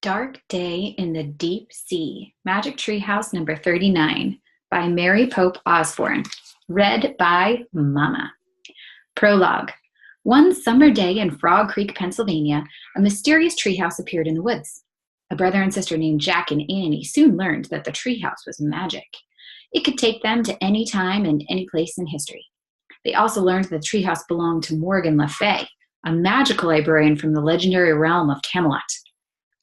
Dark Day in the Deep Sea, Magic Tree House number 39 by Mary Pope Osborne. Read by Mama. Prologue. One summer day in Frog Creek, Pennsylvania, a mysterious treehouse appeared in the woods. A brother and sister named Jack and Annie soon learned that the treehouse was magic. It could take them to any time and any place in history. They also learned that the treehouse belonged to Morgan Le Fay, a magical librarian from the legendary realm of Camelot.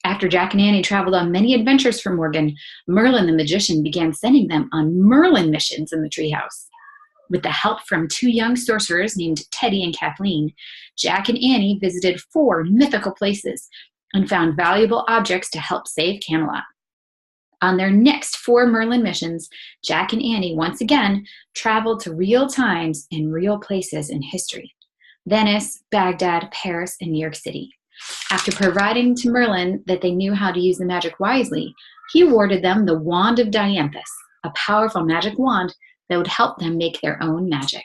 After Jack and Annie traveled on many adventures for Morgan, Merlin the magician began sending them on Merlin missions in the treehouse. With the help from two young sorcerers named Teddy and Kathleen, Jack and Annie visited 4 mythical places and found valuable objects to help save Camelot. On their next 4 Merlin missions, Jack and Annie once again traveled to real times and real places in history: Venice, Baghdad, Paris, and New York City. After providing to Merlin that they knew how to use the magic wisely, he awarded them the Wand of Dianthus, a powerful magic wand that would help them make their own magic.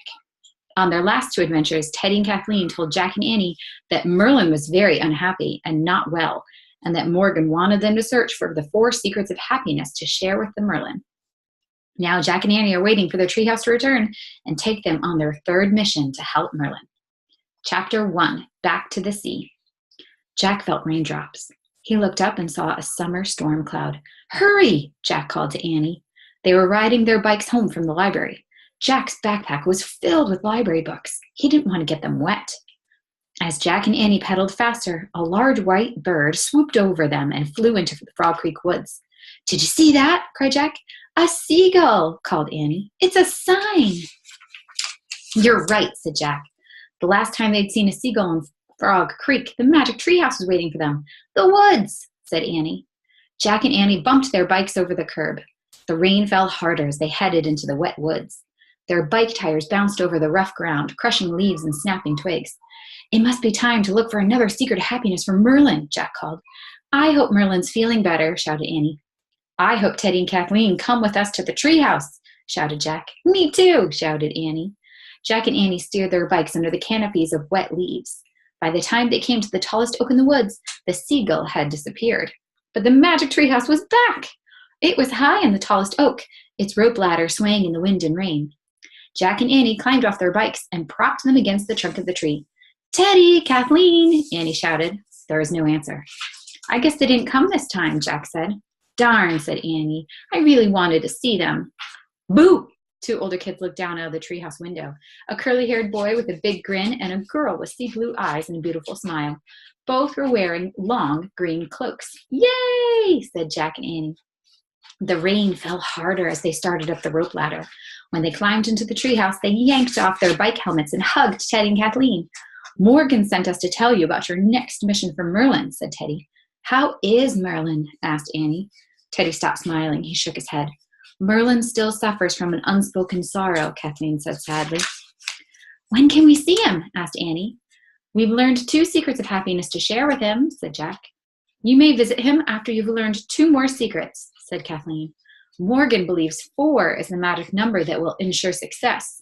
On their last 2 adventures, Teddy and Kathleen told Jack and Annie that Merlin was very unhappy and not well, and that Morgan wanted them to search for the 4 secrets of happiness to share with the Merlin. Now Jack and Annie are waiting for their treehouse to return and take them on their 3rd mission to help Merlin. Chapter 1, Back to the Sea. Jack felt raindrops. He looked up and saw a summer storm cloud. "Hurry!" Jack called to Annie. They were riding their bikes home from the library. Jack's backpack was filled with library books. He didn't want to get them wet. As Jack and Annie pedaled faster, a large white bird swooped over them and flew into the Frog Creek woods. "Did you see that?" cried Jack. "A seagull," called Annie. "It's a sign." "You're right," said Jack. The last time they'd seen a seagull in Frog Creek, the magic treehouse was waiting for them. "The woods," said Annie. Jack and Annie bumped their bikes over the curb. The rain fell harder as they headed into the wet woods. Their bike tires bounced over the rough ground, crushing leaves and snapping twigs. "It must be time to look for another secret of happiness from Merlin," Jack called. "I hope Merlin's feeling better," shouted Annie. "I hope Teddy and Kathleen come with us to the treehouse," shouted Jack. "Me too," shouted Annie. Jack and Annie steered their bikes under the canopies of wet leaves. By the time they came to the tallest oak in the woods, the seagull had disappeared. But the magic treehouse was back! It was high in the tallest oak, its rope ladder swaying in the wind and rain. Jack and Annie climbed off their bikes and propped them against the trunk of the tree. "Teddy, Kathleen," Annie shouted. There was no answer. "I guess they didn't come this time," Jack said. "Darn," said Annie. "I really wanted to see them." "Boo!" 2 older kids looked down out of the treehouse window. A curly-haired boy with a big grin and a girl with sea-blue eyes and a beautiful smile. Both were wearing long green cloaks. "Yay!" said Jack and Annie. The rain fell harder as they started up the rope ladder. When they climbed into the treehouse, they yanked off their bike helmets and hugged Teddy and Kathleen. "Morgan sent us to tell you about your next mission from Merlin," said Teddy. "How is Merlin?" asked Annie. Teddy stopped smiling. He shook his head. "Merlin still suffers from an unspoken sorrow," Kathleen said sadly. "When can we see him?" asked Annie. "We've learned 2 secrets of happiness to share with him," said Jack. "You may visit him after you've learned 2 more secrets," said Kathleen. "Morgan believes 4 is the magic number that will ensure success."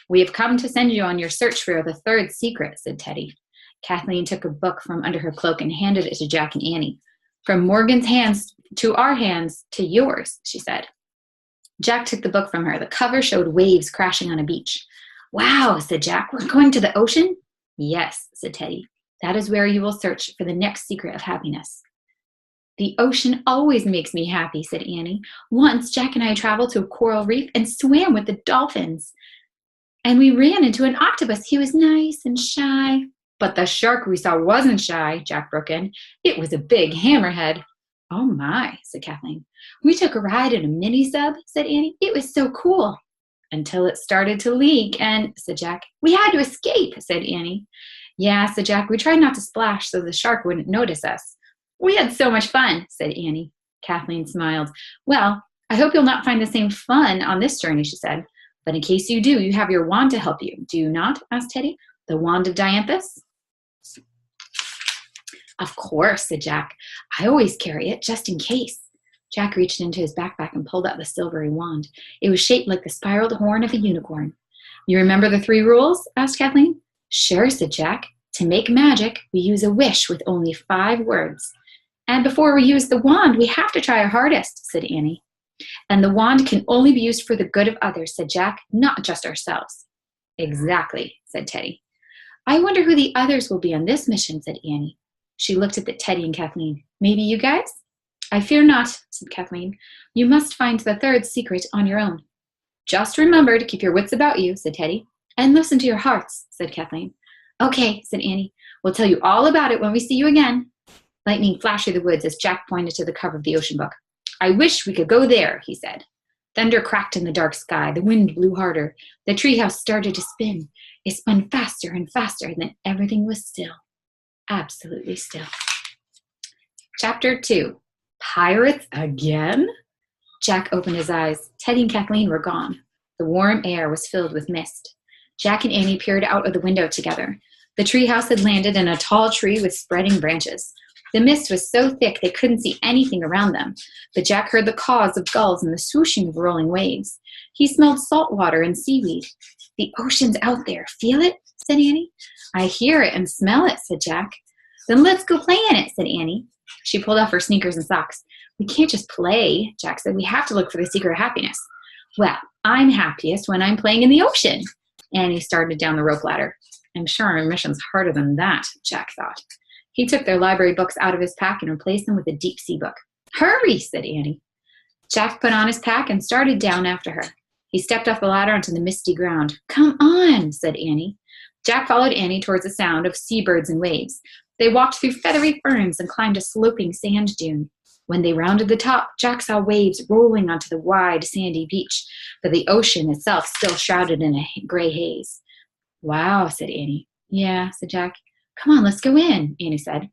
"We have come to send you on your search for the 3rd secret," said Teddy. Kathleen took a book from under her cloak and handed it to Jack and Annie. "From Morgan's hands to our hands to yours," she said. Jack took the book from her. The cover showed waves crashing on a beach. "Wow," said Jack. "We're going to the ocean?" "Yes," said Teddy. "That is where you will search for the next secret of happiness." "The ocean always makes me happy," said Annie. "Once, Jack and I traveled to a coral reef and swam with the dolphins. And we ran into an octopus. He was nice and shy." "But the shark we saw wasn't shy," Jack broke in. "It was a big hammerhead." "Oh my," said Kathleen. "We took a ride in a mini sub," said Annie. "It was so cool." "Until it started to leak and," said Jack. "We had to escape," said Annie. "Yeah," said Jack. "We tried not to splash so the shark wouldn't notice us." "We had so much fun," said Annie. Kathleen smiled. "Well, I hope you'll not find the same fun on this journey," she said. "But in case you do, you have your wand to help you, do you not?" asked Teddy. "The Wand of Dianthus?" "Of course," said Jack. "I always carry it, just in case." Jack reached into his backpack and pulled out the silvery wand. It was shaped like the spiraled horn of a unicorn. "You remember the 3 rules?" asked Kathleen. "Sure," said Jack. "To make magic, we use a wish with only 5 words. And before we use the wand, we have to try our hardest, said Annie. And the wand can only be used for the good of others, said Jack, not just ourselves. Exactly, said Teddy. I wonder who the others will be on this mission, said Annie. She looked at Teddy and Kathleen. Maybe you guys? I fear not, said Kathleen. You must find the third secret on your own. Just remember to keep your wits about you, said Teddy. And listen to your hearts, said Kathleen. Okay, said Annie. We'll tell you all about it when we see you again. Lightning flashed through the woods as Jack pointed to the cover of the ocean book. I wish we could go there, he said. Thunder cracked in the dark sky. The wind blew harder. The treehouse started to spin. It spun faster and faster, and then everything was still. Absolutely still. Chapter 2. Pirates again? Jack opened his eyes. Teddy and Kathleen were gone. The warm air was filled with mist. Jack and Annie peered out of the window together. The treehouse had landed in a tall tree with spreading branches. The mist was so thick they couldn't see anything around them, but Jack heard the caws of gulls and the swooshing of rolling waves. He smelled salt water and seaweed. The ocean's out there. Feel it? Said Annie. I hear it and smell it, said Jack. Then let's go play in it, said Annie. She pulled off her sneakers and socks. We can't just play, Jack said. We have to look for the secret of happiness. Well, I'm happiest when I'm playing in the ocean. Annie started down the rope ladder. I'm sure our mission's harder than that, Jack thought. He took their library books out of his pack and replaced them with a deep sea book. Hurry, said Annie. Jack put on his pack and started down after her. He stepped off the ladder onto the misty ground. Come on, said Annie. Jack followed Annie towards the sound of seabirds and waves. They walked through feathery ferns and climbed a sloping sand dune. When they rounded the top, Jack saw waves rolling onto the wide, sandy beach, but the ocean itself still shrouded in a gray haze. Wow, said Annie. Yeah, said Jack. Come on, let's go in, Annie said.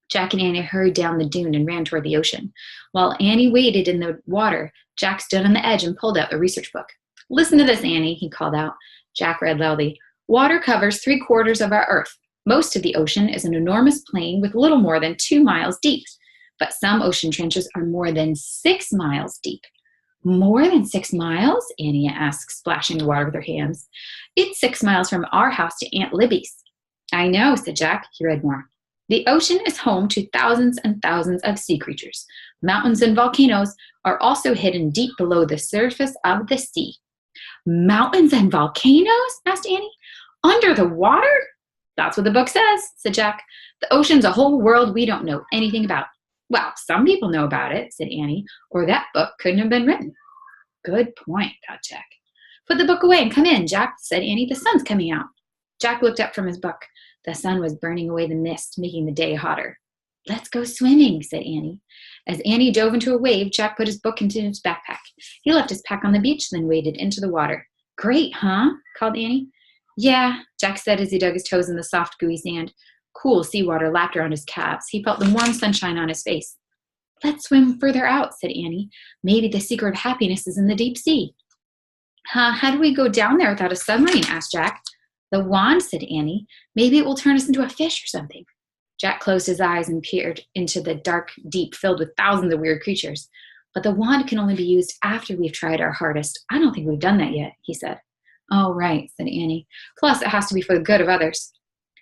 Jack and Annie hurried down the dune and ran toward the ocean. While Annie waded in the water, Jack stood on the edge and pulled out a research book. Listen to this, Annie, he called out. Jack read loudly. Water covers 3/4 of our earth. Most of the ocean is an enormous plain with little more than 2 miles deep. But some ocean trenches are more than 6 miles deep. More than 6 miles? Annie asked, splashing the water with her hands. It's 6 miles from our house to Aunt Libby's. I know, said Jack. He read more. The ocean is home to thousands and thousands of sea creatures. Mountains and volcanoes are also hidden deep below the surface of the sea. Mountains and volcanoes? Asked Annie. Under the water? That's what the book says, said Jack. The ocean's a whole world we don't know anything about. Well, some people know about it, said Annie, or that book couldn't have been written. Good point, thought Jack. Put the book away and come in, Jack, said Annie. The sun's coming out. Jack looked up from his book. The sun was burning away the mist, making the day hotter. Let's go swimming, said Annie. As Annie dove into a wave, Jack put his book into his backpack. He left his pack on the beach, then waded into the water. Great, huh? Called Annie. Yeah, Jack said as he dug his toes in the soft, gooey sand. Cool seawater lapped around his calves. He felt the warm sunshine on his face. Let's swim further out, said Annie. Maybe the secret of happiness is in the deep sea. How do we go down there without a submarine? Asked Jack. The wand, said Annie. Maybe it will turn us into a fish or something. Jack closed his eyes and peered into the dark deep filled with thousands of weird creatures. But the wand can only be used after we've tried our hardest. I don't think we've done that yet, he said. Oh, right, said Annie. Plus, it has to be for the good of others.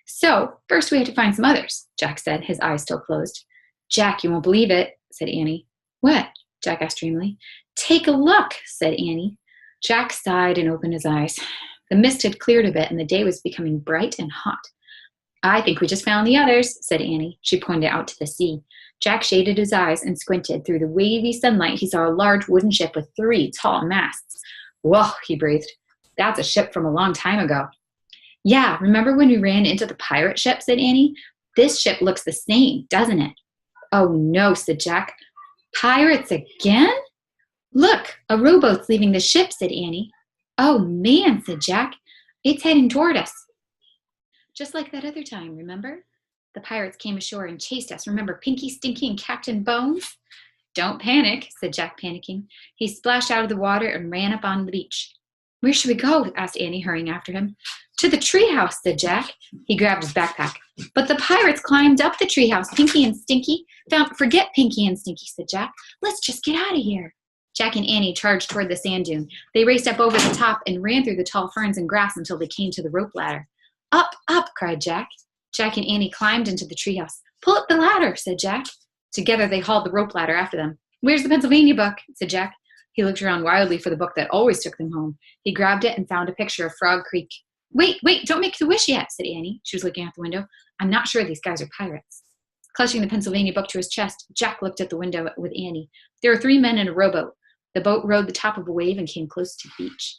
So, first we have to find some others, Jack said, his eyes still closed. Jack, you won't believe it, said Annie. What? Jack asked dreamily. Take a look, said Annie. Jack sighed and opened his eyes. The mist had cleared a bit and the day was becoming bright and hot. I think we just found the others, said Annie. She pointed out to the sea. Jack shaded his eyes and squinted. Through the wavy sunlight, he saw a large wooden ship with 3 tall masts. Whoa, he breathed. That's a ship from a long time ago. Yeah, remember when we ran into the pirate ship, said Annie. This ship looks the same, doesn't it? Oh no, said Jack. Pirates again? Look, a rowboat's leaving the ship, said Annie. Oh man, said Jack. It's heading toward us. Just like that other time, remember? The pirates came ashore and chased us. Remember Pinky, Stinky, and Captain Bones? Don't panic, said Jack, panicking. He splashed out of the water and ran up on the beach. Where should we go? Asked Annie, hurrying after him. To the treehouse, said Jack. He grabbed his backpack. But the pirates climbed up the treehouse. Pinky and Stinky forget Pinky and Stinky, said Jack. Let's just get out of here. Jack and Annie charged toward the sand dune. They raced up over the top and ran through the tall ferns and grass until they came to the rope ladder. Up, up, cried Jack. Jack and Annie climbed into the treehouse. Pull up the ladder, said Jack. Together they hauled the rope ladder after them. "Where's the Pennsylvania book?" said Jack. He looked around wildly for the book that always took them home. He grabbed it and found a picture of Frog Creek. Wait, don't make the wish yet," said Annie. She was looking out the window. "I'm not sure these guys are pirates." Clutching the Pennsylvania book to his chest, Jack looked at the window with Annie. There were 3 men in a rowboat. The boat rode the top of a wave and came close to the beach.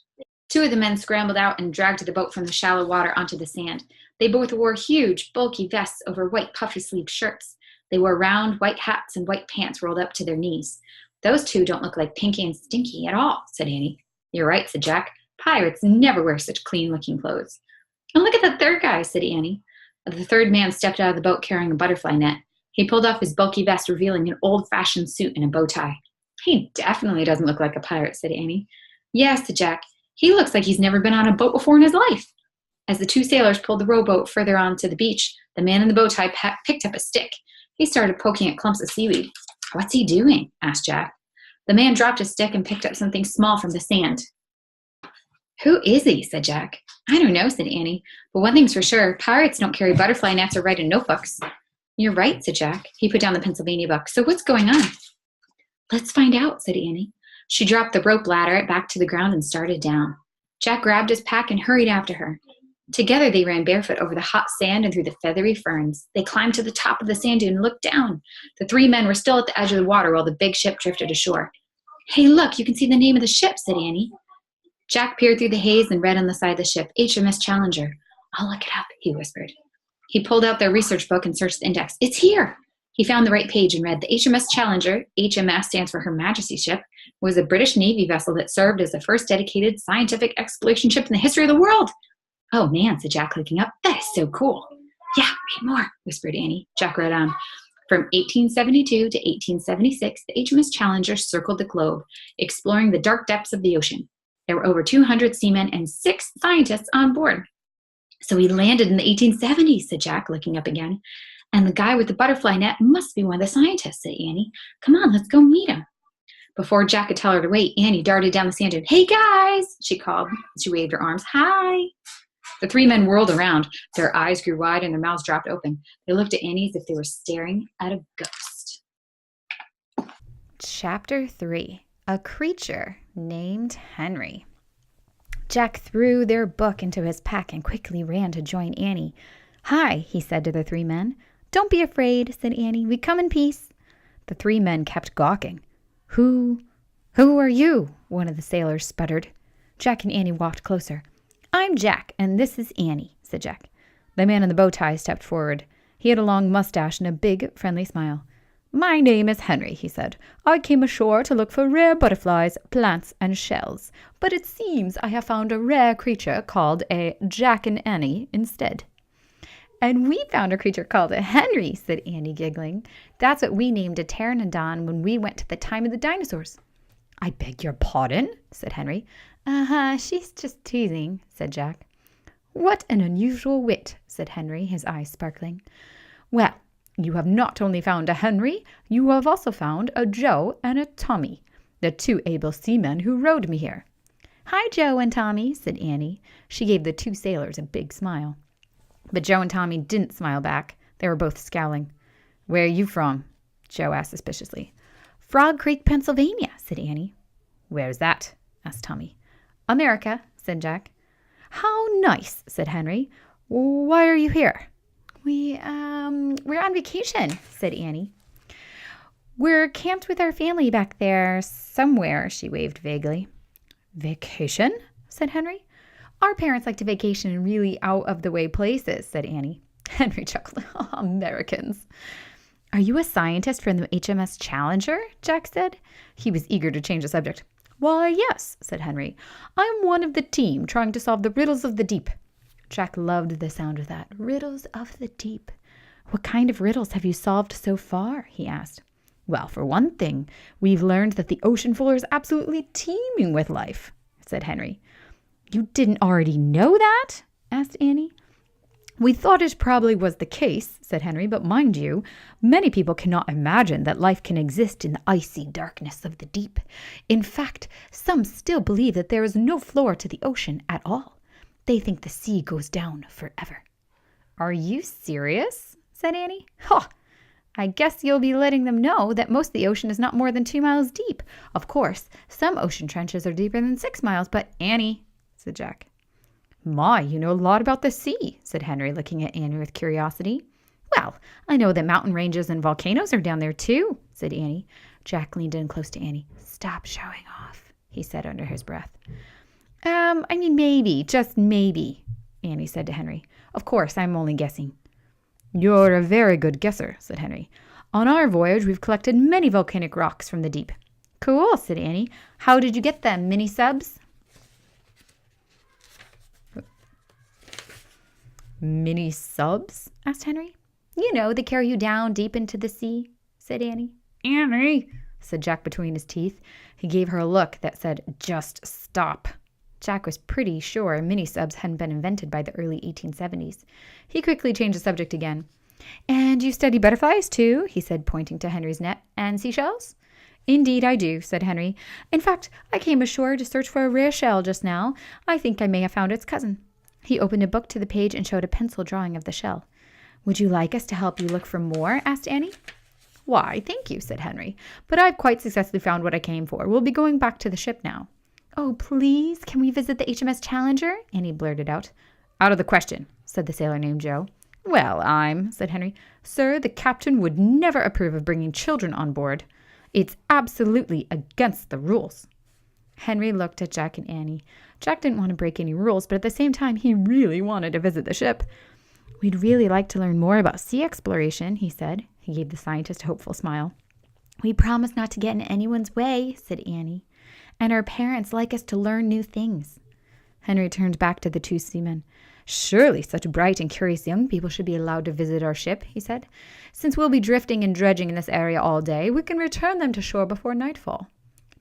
2 of the men scrambled out and dragged the boat from the shallow water onto the sand. They both wore huge, bulky vests over white, puffy-sleeved shirts. They wore round, white hats and white pants rolled up to their knees. "Those 2 don't look like Pinky and Stinky at all," said Annie. "You're right," said Jack. "Pirates never wear such clean-looking clothes." "And look at that third guy," said Annie. The third man stepped out of the boat carrying a butterfly net. He pulled off his bulky vest, revealing an old-fashioned suit and a bow tie. "He definitely doesn't look like a pirate," said Annie. "Yes," said Jack. "He looks like he's never been on a boat before in his life." As the 2 sailors pulled the rowboat further on to the beach, the man in the bow tie picked up a stick. He started poking at clumps of seaweed. "What's he doing?" asked Jack. The man dropped his stick and picked up something small from the sand. "Who is he?" said Jack. "I don't know," said Annie. "But one thing's for sure, pirates don't carry butterfly nets or write in notebooks." "You're right," said Jack. He put down the Pennsylvania book. "So what's going on?" "Let's find out," said Annie. She dropped the rope ladder back to the ground and started down. Jack grabbed his pack and hurried after her. Together they ran barefoot over the hot sand and through the feathery ferns. They climbed to the top of the sand dune and looked down. The 3 men were still at the edge of the water while the big ship drifted ashore. "Hey, look, you can see the name of the ship," said Annie. Jack peered through the haze and read on the side of the ship, "HMS Challenger." "I'll look it up," he whispered. He pulled out their research book and searched the index. "It's here!" He found the right page and read, "The HMS Challenger," HMS stands for Her Majesty's ship, was a British Navy vessel that served as the first dedicated scientific exploration ship in the history of the world. "Oh, man," said Jack, looking up. "That is so cool." "Yeah, read more," whispered Annie. Jack read on. From 1872 to 1876, the HMS Challenger circled the globe, exploring the dark depths of the ocean. There were over 200 seamen and 6 scientists on board. "So he landed in the 1870s, said Jack, looking up again. "And the guy with the butterfly net must be one of the scientists," said Annie. "Come on, let's go meet him." Before Jack could tell her to wait, Annie darted down the sand dune. "Hey, guys," she called. She waved her arms. "Hi." The 3 men whirled around. Their eyes grew wide and their mouths dropped open. They looked at Annie as if they were staring at a ghost. Chapter 3. A Creature Named Henry. Jack threw their book into his pack and quickly ran to join Annie. "Hi," he said to the 3 men. "Don't be afraid," said Annie. "We come in peace." The 3 men kept gawking. Who are you?" one of the sailors sputtered. Jack and Annie walked closer. "I'm Jack, and this is Annie," said Jack. The man in the bow tie stepped forward. He had a long mustache and a big, friendly smile. "My name is Henry," he said. "I came ashore to look for rare butterflies, plants, and shells, but it seems I have found a rare creature called a Jack and Annie instead." "And we found a creature called a Henry," said Annie, giggling. "That's what we named a pteranodon when we went to the time of the dinosaurs." "I beg your pardon?" said Henry. She's just teasing," said Jack. "What an unusual wit," said Henry, his eyes sparkling. "Well, you have not only found a Henry, you have also found a Joe and a Tommy, the 2 able seamen who rowed me here." "Hi, Joe and Tommy," said Annie. She gave the 2 sailors a big smile. But Joe and Tommy didn't smile back. They were both scowling. "Where are you from?" Joe asked suspiciously. "Frog Creek, Pennsylvania," said Annie. "Where's that?" asked Tommy. "America," said Jack. "How nice," said Henry. "Why are you here?" We're on vacation," said Annie. "We're camped with our family back there somewhere," she waved vaguely. "Vacation?" said Henry. "Our parents like to vacation in really out-of-the-way places," said Annie. Henry chuckled. "Americans." "Are you a scientist from the HMS Challenger?" Jack said. He was eager to change the subject. "Why, yes," said Henry. "I'm one of the team trying to solve the riddles of the deep." Jack loved the sound of that. Riddles of the deep. "What kind of riddles have you solved so far?" he asked. "Well, for one thing, we've learned that the ocean floor is absolutely teeming with life," said Henry. "You didn't already know that?" asked Annie. "We thought it probably was the case," said Henry, "but mind you, many people cannot imagine that life can exist in the icy darkness of the deep. In fact, some still believe that there is no floor to the ocean at all. They think the sea goes down forever." "Are you serious?" said Annie. "Ha! I guess you'll be letting them know that most of the ocean is not more than 2 miles deep. Of course, some ocean trenches are deeper than 6 miles, but Annie, said Jack. My, you know a lot about the sea, said Henry, looking at Annie with curiosity. Well, I know that mountain ranges and volcanoes are down there too, said Annie. Jack leaned in close to Annie. Stop showing off, he said under his breath. I mean, maybe, just maybe, Annie said to Henry. Of course, I'm only guessing. You're a very good guesser, said Henry. On our voyage, we've collected many volcanic rocks from the deep. Cool, said Annie. How did you get them, mini-subs? Mini-subs? Asked Henry. You know, they carry you down deep into the sea, said Annie. Annie, said Jack between his teeth. He gave her a look that said, just stop. Jack was pretty sure mini-subs hadn't been invented by the early 1870s. He quickly changed the subject again. And you study butterflies, too, he said, pointing to Henry's net, and seashells? Indeed I do, said Henry. In fact, I came ashore to search for a rare shell just now. I think I may have found its cousin. He opened a book to the page and showed a pencil drawing of the shell. Would you like us to help you look for more? Asked Annie. Why, thank you, said Henry. But I've quite successfully found what I came for. We'll be going back to the ship now. Oh, please, can we visit the HMS Challenger? Annie blurted out. Out of the question, said the sailor named Joe. Well, said Henry. Sir, the captain would never approve of bringing children on board. It's absolutely against the rules. Henry looked at Jack and Annie. Jack didn't want to break any rules, but at the same time, he really wanted to visit the ship. We'd really like to learn more about sea exploration, he said. He gave the scientist a hopeful smile. We promise not to get in anyone's way, said Annie. And our parents like us to learn new things. Henry turned back to the two seamen. Surely such bright and curious young people should be allowed to visit our ship, he said. Since we'll be drifting and dredging in this area all day, we can return them to shore before nightfall.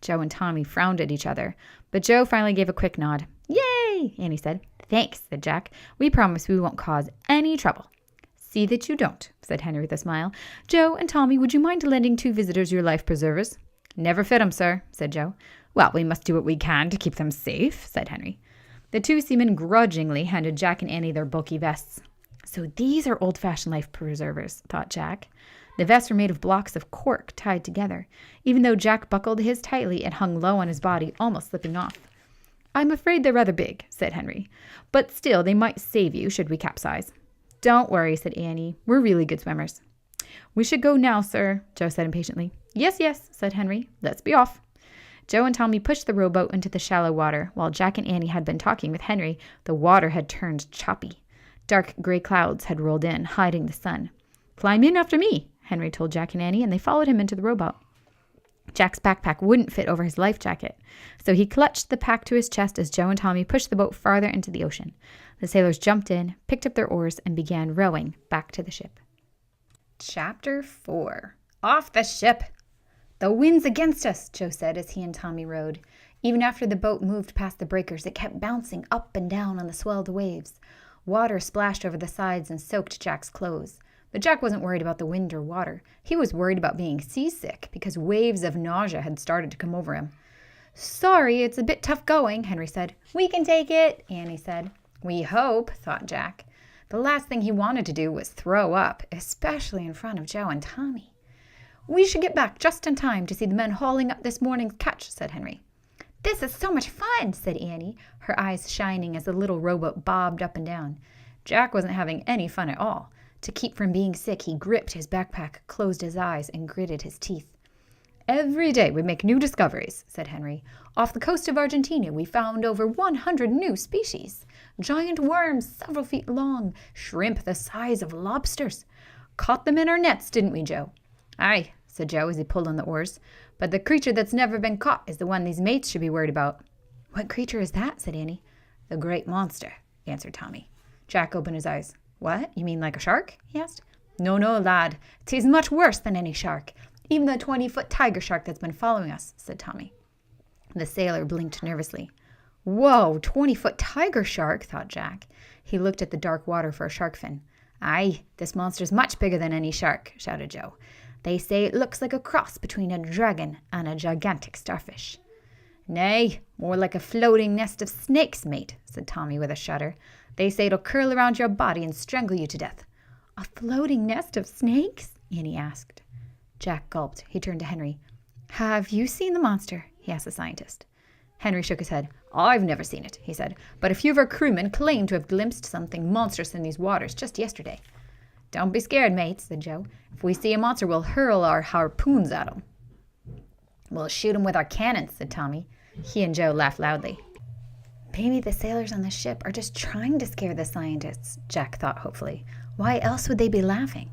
Joe and Tommy frowned at each other, but Joe finally gave a quick nod. Yay, Annie said. Thanks, said Jack. We promise we won't cause any trouble. See that you don't, said Henry with a smile. Joe and Tommy, would you mind lending two visitors your life preservers? Never fit 'em, sir, said Joe. Well, we must do what we can to keep them safe, said Henry. The two seamen grudgingly handed Jack and Annie their bulky vests. So these are old-fashioned life preservers, thought Jack. The vests were made of blocks of cork tied together. Even though Jack buckled his tightly, it hung low on his body, almost slipping off. I'm afraid they're rather big, said Henry. But still, they might save you should we capsize. Don't worry, said Annie. We're really good swimmers. We should go now, sir, Joe said impatiently. Yes, yes, said Henry. Let's be off. Joe and Tommy pushed the rowboat into the shallow water. While Jack and Annie had been talking with Henry, the water had turned choppy. Dark gray clouds had rolled in, hiding the sun. Climb in after me, Henry told Jack and Annie, and they followed him into the rowboat. Jack's backpack wouldn't fit over his life jacket, so he clutched the pack to his chest as Joe and Tommy pushed the boat farther into the ocean. The sailors jumped in, picked up their oars, and began rowing back to the ship. Chapter 4. Off the ship! The wind's against us, Joe said as he and Tommy rowed. Even after the boat moved past the breakers, it kept bouncing up and down on the swelled waves. Water splashed over the sides and soaked Jack's clothes. But Jack wasn't worried about the wind or water. He was worried about being seasick because waves of nausea had started to come over him. Sorry, it's a bit tough going, Henry said. We can take it, Annie said. We hope, thought Jack. The last thing he wanted to do was throw up, especially in front of Joe and Tommy. We should get back just in time to see the men hauling up this morning's catch, said Henry. This is so much fun, said Annie, her eyes shining as the little rowboat bobbed up and down. Jack wasn't having any fun at all. To keep from being sick, he gripped his backpack, closed his eyes, and gritted his teeth. Every day we make new discoveries, said Henry. Off the coast of Argentina, we found over 100 new species. Giant worms several feet long, shrimp the size of lobsters. Caught them in our nets, didn't we, Joe? Aye, said Joe as he pulled on the oars. But the creature that's never been caught is the one these mates should be worried about. What creature is that? Said Annie. The great monster, answered Tommy. Jack opened his eyes. What? You mean like a shark? He asked. No, lad. 'Tis much worse than any shark. Even the 20-foot tiger shark that's been following us, said Tommy. The sailor blinked nervously. Whoa, 20-foot tiger shark, thought Jack. He looked at the dark water for a shark fin. Aye, this monster's much bigger than any shark, shouted Joe. They say it looks like a cross between a dragon and a gigantic starfish. Nay, more like a floating nest of snakes, mate, said Tommy with a shudder. They say it'll curl around your body and strangle you to death. A floating nest of snakes? Annie asked. Jack gulped. He turned to Henry. Have you seen the monster? He asked the scientist. Henry shook his head. I've never seen it, he said, but a few of our crewmen claim to have glimpsed something monstrous in these waters just yesterday. Don't be scared, mates, said Joe. If we see a monster, we'll hurl our harpoons at him. We'll shoot him with our cannons, said Tommy. He and Joe laughed loudly. Maybe the sailors on the ship are just trying to scare the scientists, Jack thought hopefully. Why else would they be laughing?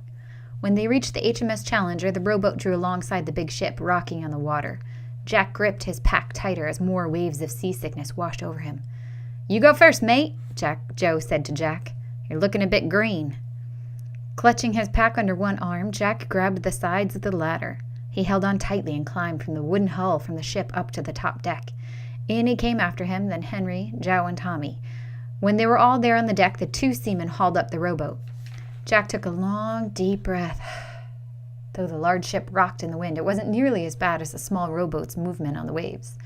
When they reached the HMS Challenger, the rowboat drew alongside the big ship, rocking on the water. Jack gripped his pack tighter as more waves of seasickness washed over him. You go first, mate, Joe said to Jack. You're looking a bit green. Clutching his pack under one arm, Jack grabbed the sides of the ladder. He held on tightly and climbed from the wooden hull from the ship up to the top deck. Annie came after him, then Henry, Joe, and Tommy. When they were all there on the deck, the two seamen hauled up the rowboat. Jack took a long, deep breath. Though the large ship rocked in the wind, it wasn't nearly as bad as the small rowboat's movement on the waves.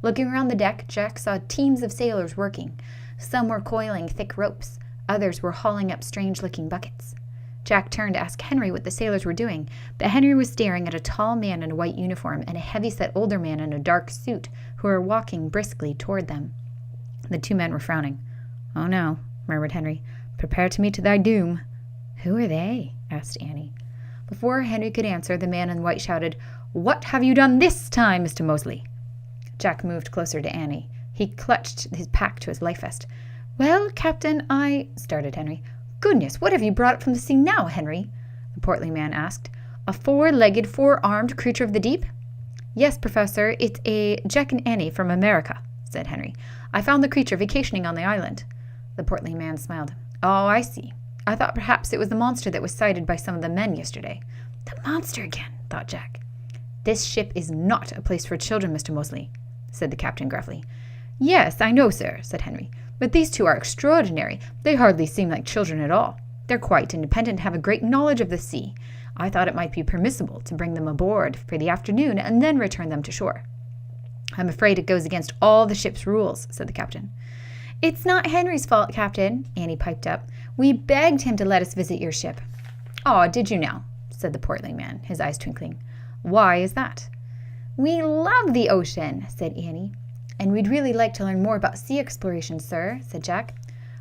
Looking around the deck, Jack saw teams of sailors working. Some were coiling thick ropes. Others were hauling up strange-looking buckets. Jack turned to ask Henry what the sailors were doing, but Henry was staring at a tall man in a white uniform and a heavy-set older man in a dark suit who were walking briskly toward them. The two men were frowning. Oh no, murmured Henry. Prepare to meet thy doom. Who are they? Asked Annie. Before Henry could answer, the man in white shouted, What have you done this time, Mr. Mosley? Jack moved closer to Annie. He clutched his pack to his life vest. Well, Captain, started Henry. Goodness, what have you brought up from the sea now, Henry? The portly man asked. A four-legged, four-armed creature of the deep? Yes, Professor, it's a Jack and Annie from America, said Henry. I found the creature vacationing on the island. The portly man smiled. Oh, I see. I thought perhaps it was the monster that was sighted by some of the men yesterday. The monster again, thought Jack. This ship is not a place for children, Mr. Mosley, said the captain gruffly. Yes, I know, sir, said Henry. But these two are extraordinary. They hardly seem like children at all. They're quite independent and have a great knowledge of the sea. I thought it might be permissible to bring them aboard for the afternoon and then return them to shore. I'm afraid it goes against all the ship's rules, said the captain. It's not Henry's fault, Captain, Annie piped up. We begged him to let us visit your ship. Oh, did you now? Said the portly man, his eyes twinkling. Why is that? We love the ocean, said Annie. And we'd really like to learn more about sea exploration, sir, said Jack.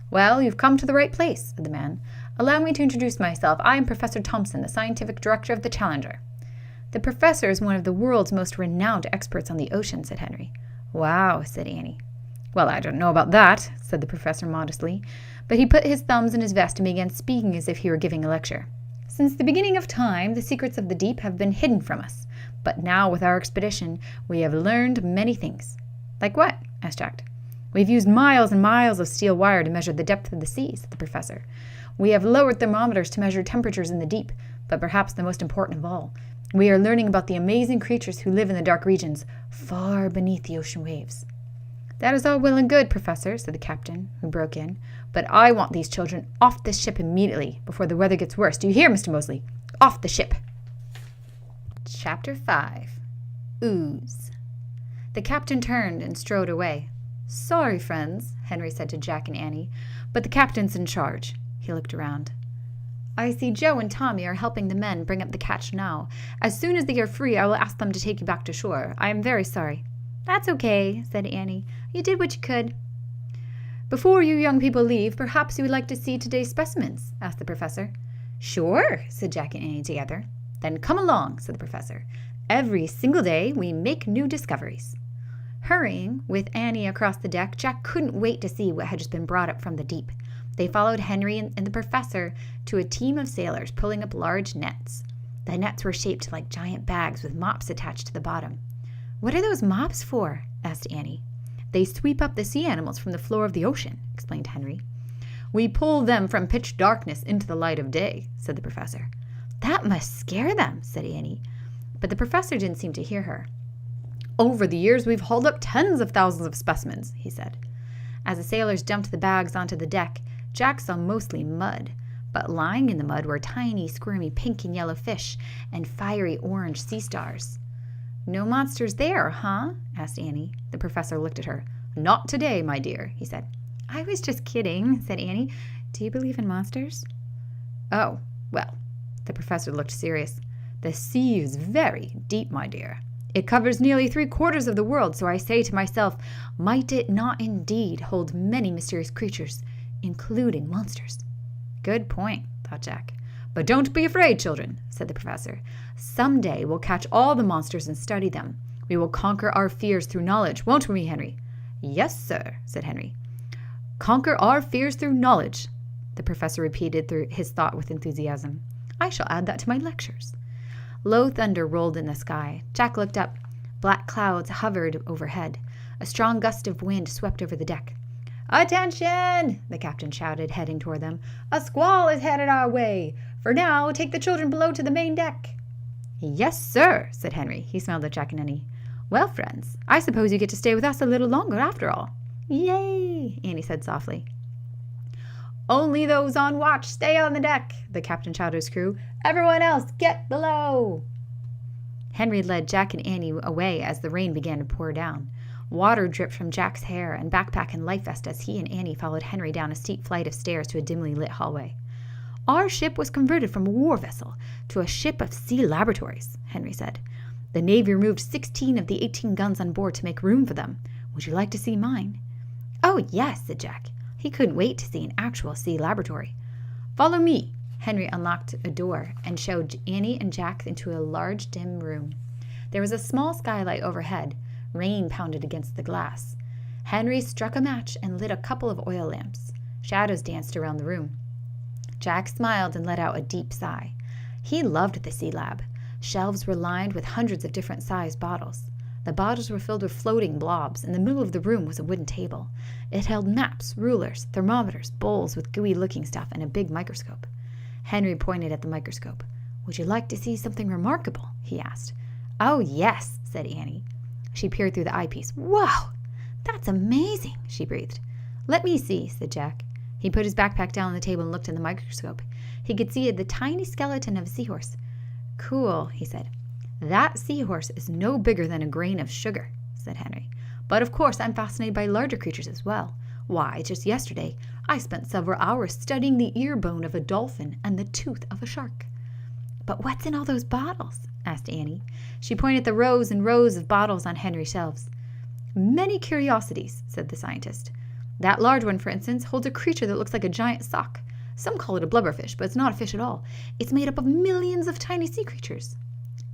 Well, you've come to the right place, said the man. Allow me to introduce myself. I am Professor Thompson, the scientific director of the Challenger. The professor is one of the world's most renowned experts on the ocean, said Henry. Wow, said Annie. Well, I don't know about that, said the professor modestly, but he put his thumbs in his vest and began speaking as if he were giving a lecture. Since the beginning of time, the secrets of the deep have been hidden from us, but now with our expedition, we have learned many things. Like what? Asked Jack. We've used miles and miles of steel wire to measure the depth of the sea, said the professor. We have lowered thermometers to measure temperatures in the deep, but perhaps the most important of all, we are learning about the amazing creatures who live in the dark regions, far beneath the ocean waves. That is all well and good, Professor, said the captain, who broke in, but I want these children off this ship immediately, before the weather gets worse. Do you hear, Mr. Mosley? Off the ship. Chapter 5. Ooze. The captain turned and strode away. Sorry, friends, Henry said to Jack and Annie, but the captain's in charge. He looked around. I see Joe and Tommy are helping the men bring up the catch now. As soon as they are free, I will ask them to take you back to shore. I am very sorry. That's okay, said Annie. You did what you could. Before you young people leave, perhaps you would like to see today's specimens, asked the professor. Sure, said Jack and Annie together. Then come along, said the professor. Every single day we make new discoveries. Hurrying with Annie across the deck, Jack couldn't wait to see what had just been brought up from the deep. They followed Henry and the professor to a team of sailors pulling up large nets. The nets were shaped like giant bags with mops attached to the bottom. What are those mops for? Asked Annie. They sweep up the sea animals from the floor of the ocean, explained Henry. We pull them from pitch darkness into the light of day, said the professor. That must scare them, said Annie. But the professor didn't seem to hear her. Over the years, we've hauled up tens of thousands of specimens, he said. As the sailors dumped the bags onto the deck, Jack saw mostly mud, but lying in the mud were tiny, squirmy pink and yellow fish and fiery orange sea stars. No monsters there, huh? Asked Annie. The professor looked at her. Not today, my dear, he said. I was just kidding, said Annie. Do you believe in monsters? Oh, well, The professor looked serious. The sea is very deep, my dear. It covers nearly 3/4 of the world, so I say to myself, might it not indeed hold many mysterious creatures, including monsters? Good point, thought Jack. But don't be afraid, children, said the professor. Some day we'll catch all the monsters and study them. We will conquer our fears through knowledge, won't we, Henry? Yes, sir, said Henry. Conquer our fears through knowledge, the professor repeated through his thought with enthusiasm. I shall add that to my lectures. Low thunder rolled in the sky. Jack looked up. Black clouds hovered overhead. A strong gust of wind swept over the deck. Attention! The captain shouted, heading toward them. A squall is headed our way. For now, take the children below to the main deck. Yes, sir, said Henry. He smiled at Jack and Annie. Well, friends, I suppose you get to stay with us a little longer after all. Yay, Annie said softly. Only those on watch stay on the deck, the captain shouted to his crew. Everyone else, get below. Henry led Jack and Annie away as the rain began to pour down. Water dripped from Jack's hair and backpack and life vest as he and Annie followed Henry down a steep flight of stairs to a dimly lit hallway. Our ship was converted from a war vessel to a ship of sea laboratories, Henry said. The Navy removed 16 of the 18 guns on board to make room for them. Would you like to see mine? Oh, yes, said Jack. He couldn't wait to see an actual sea laboratory. Follow me. Henry unlocked a door and showed Annie and Jack into a large, dim room. There was a small skylight overhead. Rain pounded against the glass. Henry struck a match and lit a couple of oil lamps. Shadows danced around the room. Jack smiled and let out a deep sigh. He loved the sea lab. Shelves were lined with hundreds of different sized bottles. The bottles were filled with floating blobs. In the middle of the room was a wooden table. It held maps, rulers, thermometers, bowls with gooey-looking stuff, and a big microscope. Henry pointed at the microscope. Would you like to see something remarkable? He asked. Oh, yes, said Annie. She peered through the eyepiece. Wow, that's amazing, she breathed. Let me see, said Jack. He put his backpack down on the table and looked in the microscope. He could see the tiny skeleton of a seahorse. Cool, he said. That seahorse is no bigger than a grain of sugar, said Henry. But of course I'm fascinated by larger creatures as well. Why, just yesterday, I spent several hours studying the ear bone of a dolphin and the tooth of a shark. But what's in all those bottles? Asked Annie. She pointed at the rows and rows of bottles on Henry's shelves. Many curiosities, said the scientist. That large one, for instance, holds a creature that looks like a giant sock. Some call it a blubberfish, but it's not a fish at all. It's made up of millions of tiny sea creatures.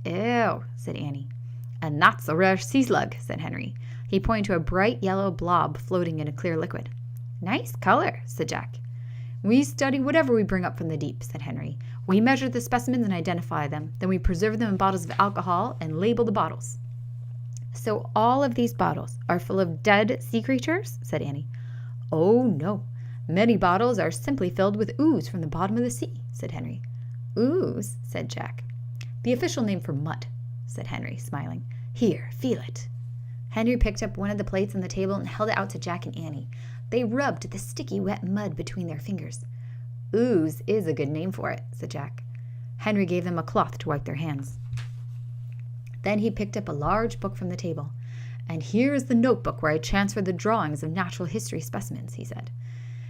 Ew, said Annie. And that's a rare sea slug, said Henry. He pointed to a bright yellow blob floating in a clear liquid. Nice color, said Jack. We study whatever we bring up from the deep, said Henry. We measure the specimens and identify them. Then we preserve them in bottles of alcohol and label the bottles. So all of these bottles are full of dead sea creatures, said Annie. Oh, no. Many bottles are simply filled with ooze from the bottom of the sea, said Henry. Ooze, said Jack. The official name for mud, said Henry, smiling. Here, feel it. Henry picked up one of the plates on the table and held it out to Jack and Annie. They rubbed the sticky, wet mud between their fingers. Ooze is a good name for it, said Jack. Henry gave them a cloth to wipe their hands. Then he picked up a large book from the table. And here is the notebook where I transferred the drawings of natural history specimens, he said.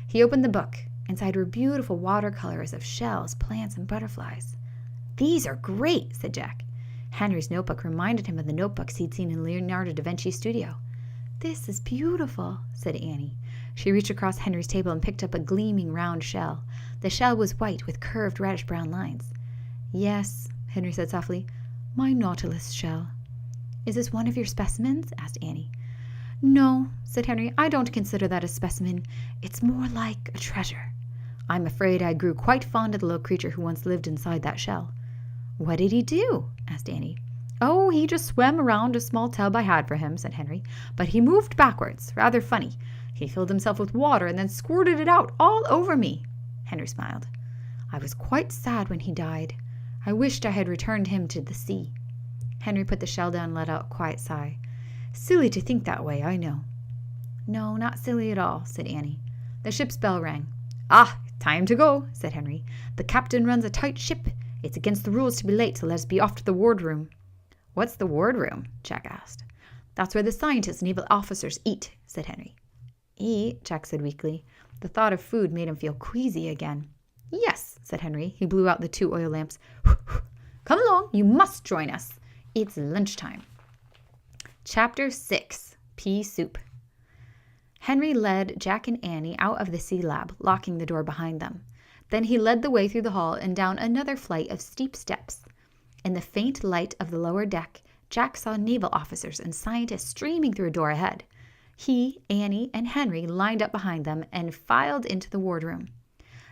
He opened the book. Inside were beautiful watercolors of shells, plants, and butterflies. These are great, said Jack. Henry's notebook reminded him of the notebooks he'd seen in Leonardo da Vinci's studio. This is beautiful, said Annie. She reached across Henry's table and picked up a gleaming round shell. The shell was white with curved reddish-brown lines. Yes, Henry said softly, my nautilus shell. Is this one of your specimens? Asked Annie. No, said Henry, I don't consider that a specimen. It's more like a treasure. I'm afraid I grew quite fond of the little creature who once lived inside that shell. What did he do? Asked Annie. Oh, he just swam around a small tub I had for him, said Henry. But he moved backwards, rather funny. He filled himself with water and then squirted it out all over me. Henry smiled. I was quite sad when he died. I wished I had returned him to the sea. Henry put the shell down and let out a quiet sigh. Silly to think that way, I know. No, not silly at all, said Annie. The ship's bell rang. Ah, time to go, said Henry. The captain runs a tight ship. It's against the rules to be late, so let us be off to the wardroom. What's the wardroom? Jack asked. That's where the scientists and naval officers eat, said Henry. Eat? Jack said weakly. The thought of food made him feel queasy again. Yes, said Henry. He blew out the 2 oil lamps. Come along, you must join us. It's lunchtime. Chapter 6, Pea Soup. Henry led Jack and Annie out of the sea lab, locking the door behind them. Then he led the way through the hall and down another flight of steep steps. In the faint light of the lower deck, Jack saw naval officers and scientists streaming through a door ahead. He, Annie, and Henry lined up behind them and filed into the wardroom.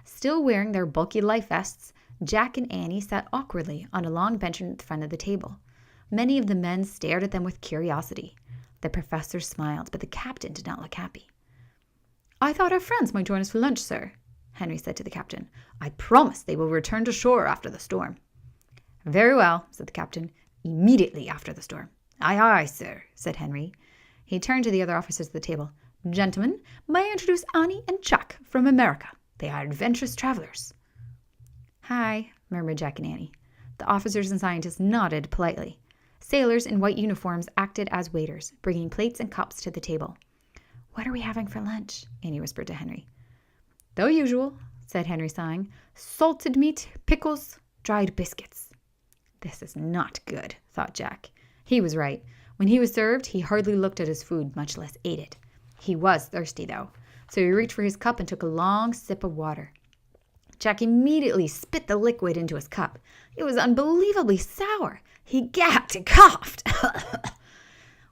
Still wearing their bulky life vests, Jack and Annie sat awkwardly on a long bench in front of the table. Many of the men stared at them with curiosity. The professor smiled, but the captain did not look happy. I thought our friends might join us for lunch, sir, Henry said to the captain. I promise they will return to shore after the storm. Very well, said the captain. Immediately after the storm. Aye, aye, sir, said Henry. He turned to the other officers at the table. Gentlemen, may I introduce Annie and Jack from America? They are adventurous travelers. Hi, murmured Jack and Annie. The officers and scientists nodded politely. Sailors in white uniforms acted as waiters, bringing plates and cups to the table. What are we having for lunch? Annie whispered to Henry. The usual, said Henry, sighing. Salted meat, pickles, dried biscuits. This is not good, thought Jack. He was right. When he was served, he hardly looked at his food, much less ate it. He was thirsty, though, so he reached for his cup and took a long sip of water. Jack immediately spit the liquid into his cup. It was unbelievably sour. He gasped and coughed.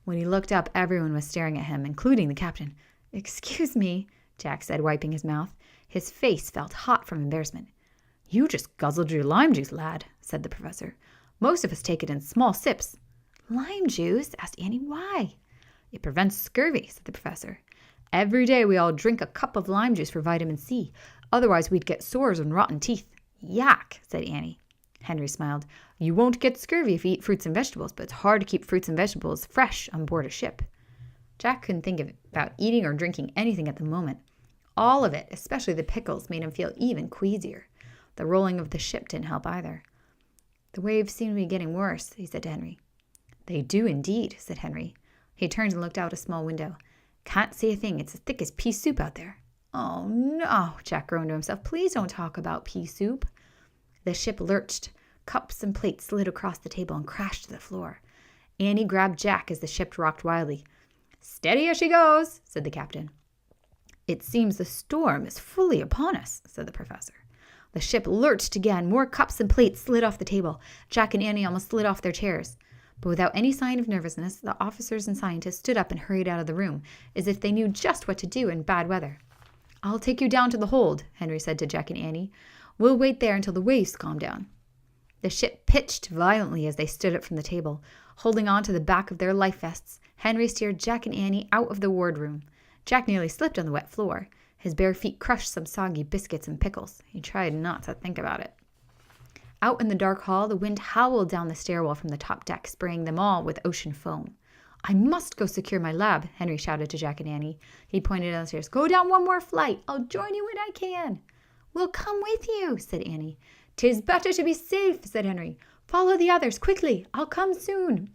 When he looked up, everyone was staring at him, including the captain. Excuse me, Jack said, wiping his mouth. His face felt hot from embarrassment. You just guzzled your lime juice, lad, said the professor. Most of us take it in small sips. Lime juice? Asked Annie. Why? It prevents scurvy, said the professor. Every day we all drink a cup of lime juice for vitamin C. Otherwise we'd get sores and rotten teeth. Yuck, said Annie. Henry smiled. You won't get scurvy if you eat fruits and vegetables, but it's hard to keep fruits and vegetables fresh on board a ship. Jack couldn't think about eating or drinking anything at the moment. All of it, especially the pickles, made him feel even queasier. The rolling of the ship didn't help either. The waves seem to be getting worse, he said to Henry. They do indeed, said Henry. He turned and looked out a small window. Can't see a thing. It's as thick as pea soup out there. Oh, no, Jack groaned to himself. Please don't talk about pea soup. The ship lurched. Cups and plates slid across the table and crashed to the floor. Annie grabbed Jack as the ship rocked wildly. Steady as she goes, said the captain. It seems the storm is fully upon us, said the professor. The ship lurched again. More cups and plates slid off the table. Jack and Annie almost slid off their chairs. But without any sign of nervousness, the officers and scientists stood up and hurried out of the room, as if they knew just what to do in bad weather. I'll take you down to the hold, Henry said to Jack and Annie. We'll wait there until the waves calm down. The ship pitched violently as they stood up from the table. Holding on to the back of their life vests, Henry steered Jack and Annie out of the wardroom. Jack nearly slipped on the wet floor. His bare feet crushed some soggy biscuits and pickles. He tried not to think about it. Out in the dark hall, the wind howled down the stairwell from the top deck, spraying them all with ocean foam. I must go secure my lab, Henry shouted to Jack and Annie. He pointed down the stairs. Go down one more flight. I'll join you when I can. We'll come with you, said Annie. 'Tis better to be safe, said Henry. Follow the others, quickly. I'll come soon.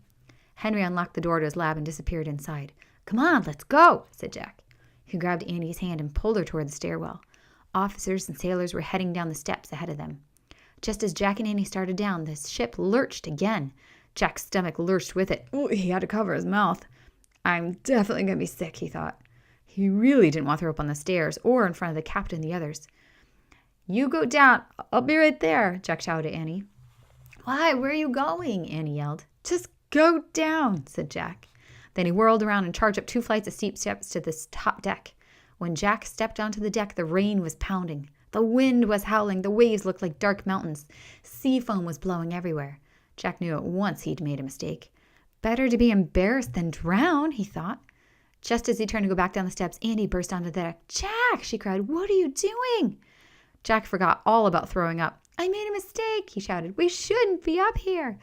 Henry unlocked the door to his lab and disappeared inside. Come on, let's go, said Jack. He grabbed Annie's hand and pulled her toward the stairwell. Officers and sailors were heading down the steps ahead of them. Just as Jack and Annie started down, the ship lurched again. Jack's stomach lurched with it. Ooh, he had to cover his mouth. I'm definitely going to be sick, he thought. He really didn't want to throw up on the stairs or in front of the captain and the others. You go down. I'll be right there, Jack shouted at Annie. Why? Where are you going? Annie yelled. Just go down, said Jack. Then he whirled around and charged up 2 flights of steep steps to the top deck. When Jack stepped onto the deck, the rain was pounding. The wind was howling. The waves looked like dark mountains. Sea foam was blowing everywhere. Jack knew at once he'd made a mistake. Better to be embarrassed than drown, he thought. Just as he turned to go back down the steps, Annie burst onto the deck. Jack, she cried, what are you doing? Jack forgot all about throwing up. I made a mistake, he shouted. We shouldn't be up here.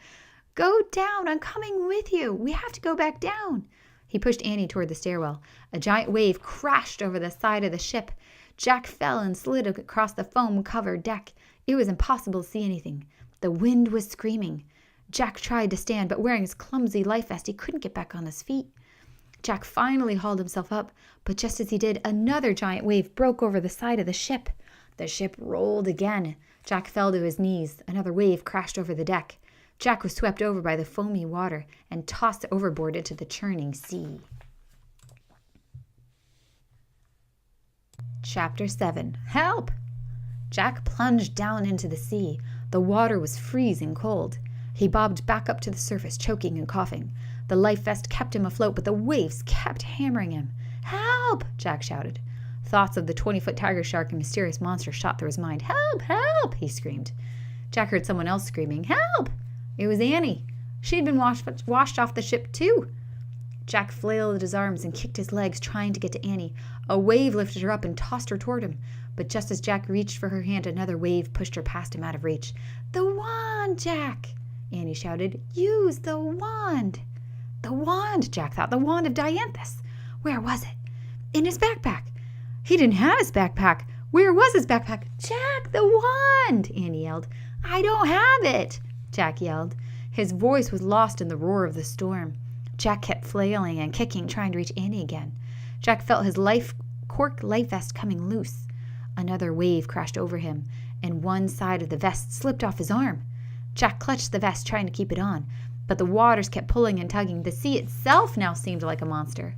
Go down. I'm coming with you. We have to go back down. He pushed Annie toward the stairwell. A giant wave crashed over the side of the ship. Jack fell and slid across the foam-covered deck. It was impossible to see anything. The wind was screaming. Jack tried to stand, but wearing his clumsy life vest, he couldn't get back on his feet. Jack finally hauled himself up, but just as he did, another giant wave broke over the side of the ship. The ship rolled again. Jack fell to his knees. Another wave crashed over the deck. Jack was swept over by the foamy water and tossed overboard into the churning sea. Chapter 7. Help! Jack plunged down into the sea. The water was freezing cold. He bobbed back up to the surface, choking and coughing. The life vest kept him afloat, but the waves kept hammering him. Help! Jack shouted. Thoughts of the 20-foot tiger shark and mysterious monster shot through his mind. Help! Help! He screamed. Jack heard someone else screaming. Help! It was Annie. She'd been washed off the ship, too. Jack flailed his arms and kicked his legs, trying to get to Annie. A wave lifted her up and tossed her toward him. But just as Jack reached for her hand, another wave pushed her past him out of reach. The wand, Jack! Annie shouted. Use the wand! The wand, Jack thought. The wand of Dianthus. Where was it? In his backpack. He didn't have his backpack. Where was his backpack? Jack, the wand! Annie yelled. I don't have it, Jack yelled. His voice was lost in the roar of the storm. Jack kept flailing and kicking, trying to reach Annie again. Jack felt his cork life vest coming loose. Another wave crashed over him, and one side of the vest slipped off his arm. Jack clutched the vest, trying to keep it on, but the waters kept pulling and tugging. The sea itself now seemed like a monster.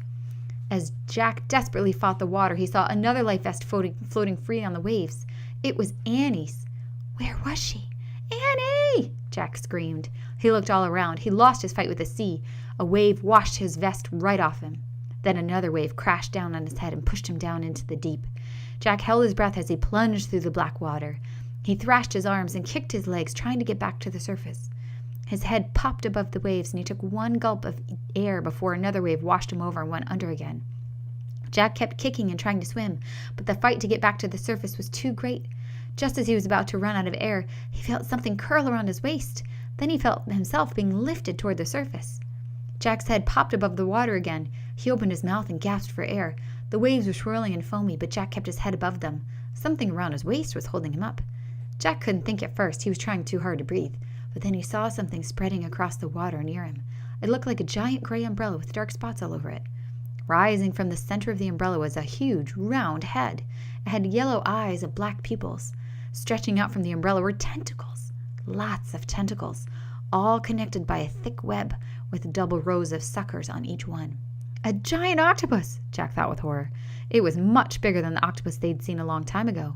As Jack desperately fought the water, he saw another life vest floating free on the waves. It was Annie's. Where was she? Annie! Jack screamed. He looked all around. He lost his fight with the sea. A wave washed his vest right off him. Then another wave crashed down on his head and pushed him down into the deep. Jack held his breath as he plunged through the black water. He thrashed his arms and kicked his legs, trying to get back to the surface. His head popped above the waves, and he took one gulp of air before another wave washed him over and went under again. Jack kept kicking and trying to swim, but the fight to get back to the surface was too great. Just as he was about to run out of air, he felt something curl around his waist. Then he felt himself being lifted toward the surface. Jack's head popped above the water again. He opened his mouth and gasped for air. The waves were swirling and foamy, but Jack kept his head above them. Something around his waist was holding him up. Jack couldn't think at first. He was trying too hard to breathe. But then he saw something spreading across the water near him. It looked like a giant gray umbrella with dark spots all over it. Rising from the center of the umbrella was a huge, round head. It had yellow eyes of black pupils. Stretching out from the umbrella were tentacles. Lots of tentacles, all connected by a thick web with double rows of suckers on each one. A giant octopus, Jack thought with horror. It was much bigger than the octopus they'd seen a long time ago.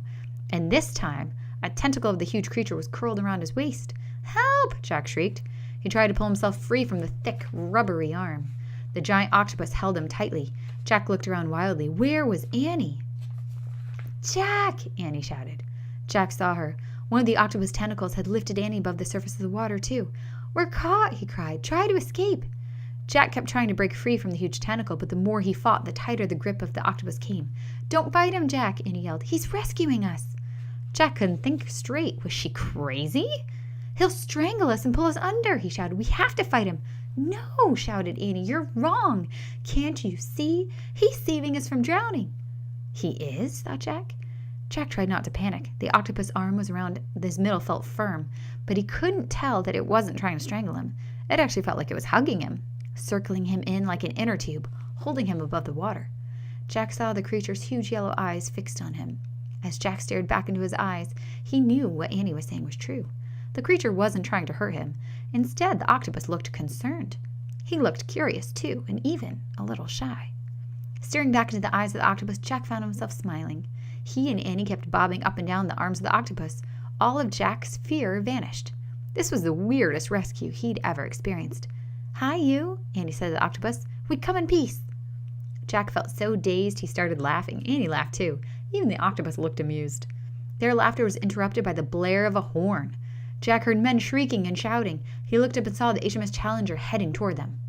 And this time, a tentacle of the huge creature was curled around his waist. Help! Jack shrieked. He tried to pull himself free from the thick, rubbery arm. The giant octopus held him tightly. Jack looked around wildly. Where was Annie? Jack! Annie shouted. Jack saw her. One of the octopus tentacles had lifted Annie above the surface of the water, too. We're caught, he cried. Try to escape. Jack kept trying to break free from the huge tentacle, but the more he fought, the tighter the grip of the octopus came. Don't bite him, Jack, Annie yelled. He's rescuing us. Jack couldn't think straight. Was she crazy? He'll strangle us and pull us under, he shouted. We have to fight him. No, shouted Annie. You're wrong. Can't you see? He's saving us from drowning. He is? Thought Jack. Jack tried not to panic. The octopus arm was around his middle, felt firm, but he couldn't tell that it wasn't trying to strangle him. It actually felt like it was hugging him, circling him in like an inner tube, holding him above the water. Jack saw the creature's huge yellow eyes fixed on him. As Jack stared back into his eyes, he knew what Annie was saying was true. The creature wasn't trying to hurt him. Instead, the octopus looked concerned. He looked curious, too, and even a little shy. Staring back into the eyes of the octopus, Jack found himself smiling. He and Annie kept bobbing up and down the arms of the octopus. All of Jack's fear vanished. This was the weirdest rescue he'd ever experienced. Hi, you, Annie said to the octopus. We'd come in peace. Jack felt so dazed he started laughing. Annie laughed, too. Even the octopus looked amused. Their laughter was interrupted by the blare of a horn. Jack heard men shrieking and shouting. He looked up and saw the HMS Challenger heading toward them.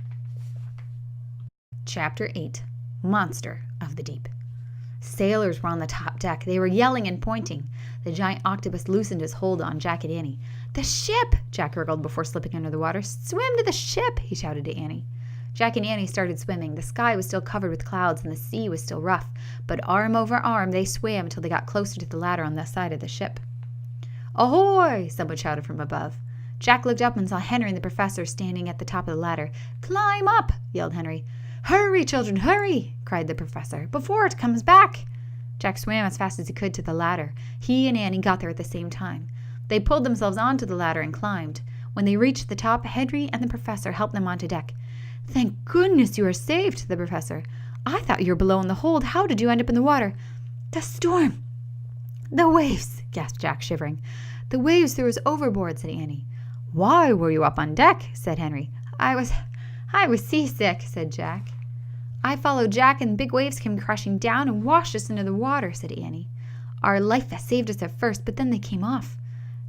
Chapter 8. Monster of the Deep. Sailors were on the top deck. They were yelling and pointing. The giant octopus loosened his hold on Jack and Annie. The ship! Jack gurgled before slipping under the water. Swim to the ship! He shouted to Annie. Jack and Annie started swimming. The sky was still covered with clouds and the sea was still rough, but arm over arm they swam until they got closer to the ladder on the side of the ship. Ahoy! Someone shouted from above. Jack looked up and saw Henry and the professor standing at the top of the ladder. Climb up! Yelled Henry. Hurry, children, hurry! Cried the professor, before it comes back. Jack swam as fast as he could to the ladder. He and Annie got there at the same time. They pulled themselves onto the ladder and climbed. When they reached the top, Henry and the professor helped them onto deck. "Thank goodness you are saved," said the professor. "I thought you were below in the hold. How did you end up in the water?" "The storm. The waves," gasped Jack, shivering. "The waves threw us overboard," said Annie. "Why were you up on deck?" said Henry. I was seasick," said Jack. "I followed Jack and big waves came crashing down and washed us into the water," said Annie. "Our life vests saved us at first, but then they came off."